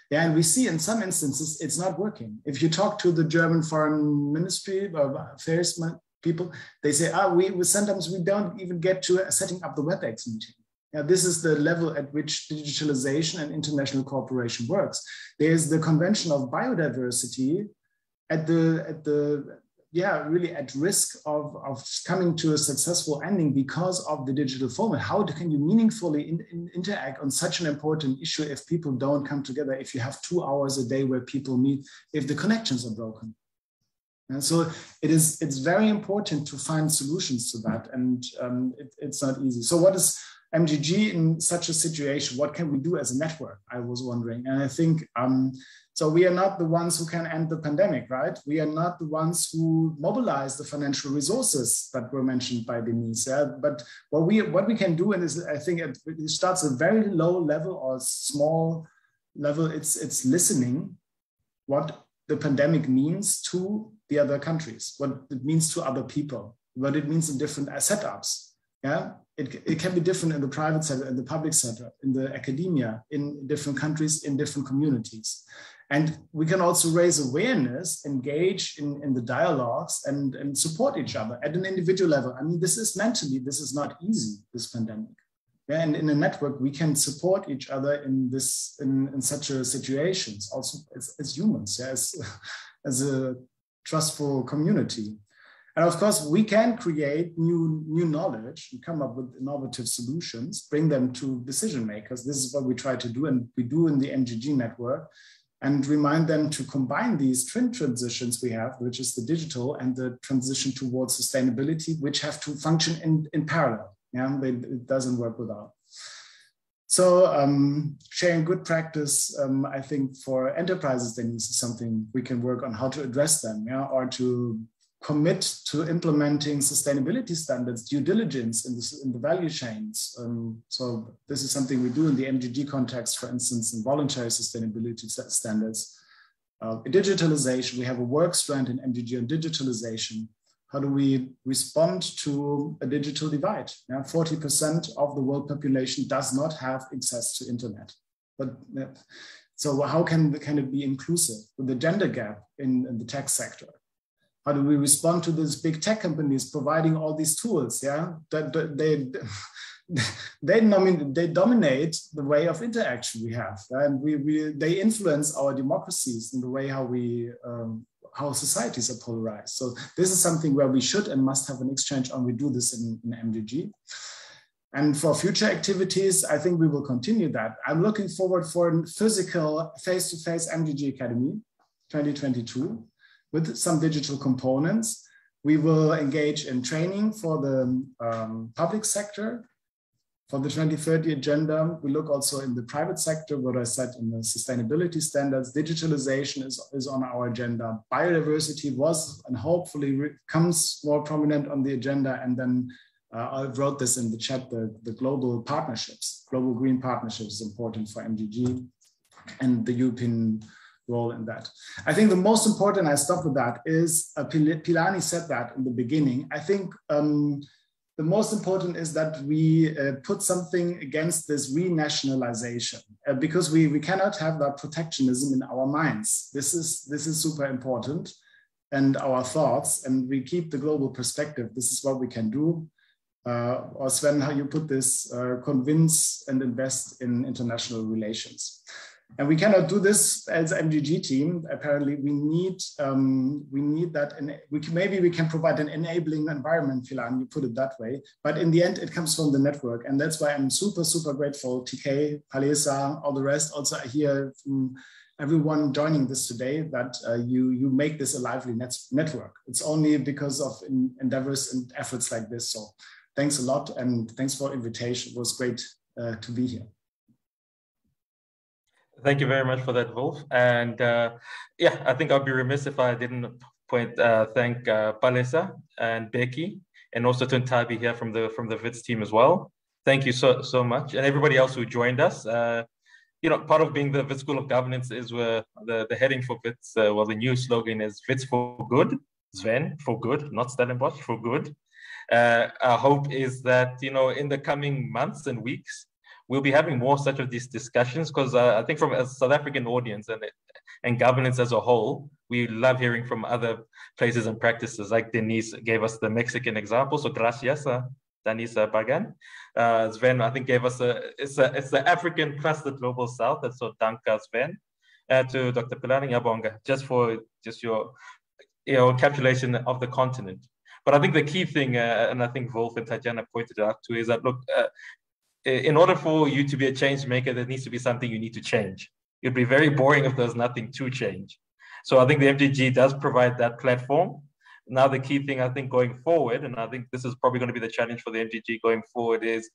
S6: Yeah, and we see in some instances it's not working. If you talk to the German Foreign Ministry or Affairs people, they say, sometimes we don't even get to setting up the WebEx meeting. Yeah, this is the level at which digitalization and international cooperation works. There's the Convention of Biodiversity really at risk of coming to a successful ending because of the digital format. How can you meaningfully interact on such an important issue if people don't come together, if you have 2 hours a day where people meet, if the connections are broken? And so it's very important to find solutions to that, and it's not easy. So what is MGG in such a situation? What can we do as a network? I was wondering, and I think, so we are not the ones who can end the pandemic, right? We are not the ones who mobilize the financial resources that were mentioned by Denise. Yeah? But what we can do, and I think it starts at a very low level or small level, it's listening what the pandemic means to the other countries, what it means to other people, what it means in different setups. Yeah, it can be different in the private sector, in the public sector, in the academia, in different countries, in different communities. And we can also raise awareness, engage in the dialogues, and support each other at an individual level. I mean, this is not easy, this pandemic. Yeah, and in a network, we can support each other in such a situations, also as humans, yeah, as a trustful community. And of course, we can create new knowledge and come up with innovative solutions, bring them to decision makers. This is what we try to do, and we do in the MGG network, and remind them to combine these twin transitions we have, which is the digital and the transition towards sustainability, which have to function in parallel. Yeah, it doesn't work without. So sharing good practice, I think for enterprises, there needs something we can work on how to address them, yeah, or to commit to implementing sustainability standards, due diligence in the value chains. So this is something we do in the MGG context, for instance, in voluntary sustainability standards. Digitalization, we have a work strand in MGG on digitalization. How do we respond to a digital divide? 40% of the world population does not have access to internet. So how can it be inclusive with the gender gap in the tech sector? How do we respond to these big tech companies providing all these tools? Yeah, that they dominate the way of interaction we have, and they influence our democracies in the way how societies are polarized. So this is something where we should and must have an exchange on. We do this in MGG. And for future activities, I think we will continue that. I'm looking forward for a physical face-to-face MGG Academy 2022 with some digital components. We will engage in training for the public sector. For the 2030 agenda, we look also in the private sector, what I said in the sustainability standards. Digitalization is on our agenda. Biodiversity was and hopefully comes more prominent on the agenda. And then I wrote this in the chat, the global partnerships, global green partnerships is important for MGG and the European role in that. I think the most important, I stop with that, is Pilani said that in the beginning. I think the most important is that we put something against this renationalization, because we cannot have that protectionism in our minds. This is super important, and our thoughts, and we keep the global perspective. This is what we can do. Or Sven, how you put this, convince and invest in international relations. And we cannot do this as MGG team. Apparently, we need that, and maybe we can provide an enabling environment, Philan, you put it that way. But in the end, it comes from the network, and that's why I'm super, super grateful. TK, Palesa, all the rest. Also, I hear from everyone joining this today that you make this a lively network. It's only because of endeavors and efforts like this. So thanks a lot, and thanks for the invitation. It was great to be here.
S1: Thank you very much for that, Wolf. And yeah, I think I'd be remiss if I didn't thank Palesa and Becky, and also to Ntabi here from the WITS team as well. Thank you so much, and everybody else who joined us. You know, part of being the WITS School of Governance is where the heading for WITS, well, the new slogan is WITS for good, Sven for good, not Stellenbosch, for good. Our hope is that, you know, in the coming months and weeks, we'll be having more such of these discussions, because I think from a South African audience and governance as a whole, we love hearing from other places and practices. Like Denise gave us the Mexican example, so gracias, Danisa Bagan. Sven, I think, gave us it's the African plus the global South, and so danka Sven. To Dr. Philani Ngiyabonga, just for your encapsulation of the continent. But I think the key thing, and I think Wolf and Tatjana pointed out too, is that, look, in order for you to be a change maker, there needs to be something you need to change. It'd be very boring if there's nothing to change. So I think the MGG does provide that platform. Now, the key thing, I think, going forward, and I think this is probably going to be the challenge for the MGG going forward, is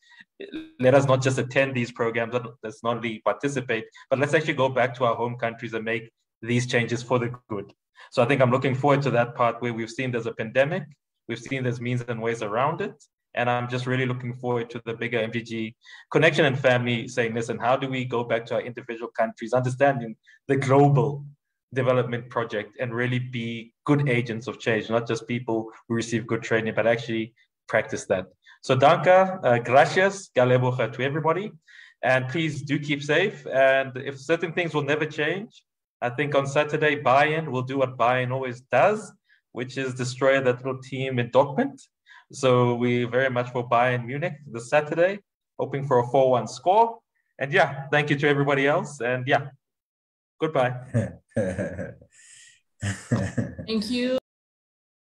S1: let us not just attend these programs, let's not only participate, but let's actually go back to our home countries and make these changes for the good. So I think I'm looking forward to that part where we've seen there's a pandemic, we've seen there's means and ways around it. And I'm just really looking forward to the bigger MGG connection and family saying, listen, how do we go back to our individual countries, understanding the global development project and really be good agents of change, not just people who receive good training, but actually practice that. So danka, gracias, galebocha to everybody. And please do keep safe. And if certain things will never change, I think on Saturday, Bayern will do what Bayern always does, which is destroy that little team in Dortmund. So we very much for Bayern Munich this Saturday, hoping for a 4-1 score. And yeah, thank you to everybody else. And yeah, goodbye.
S4: Thank you.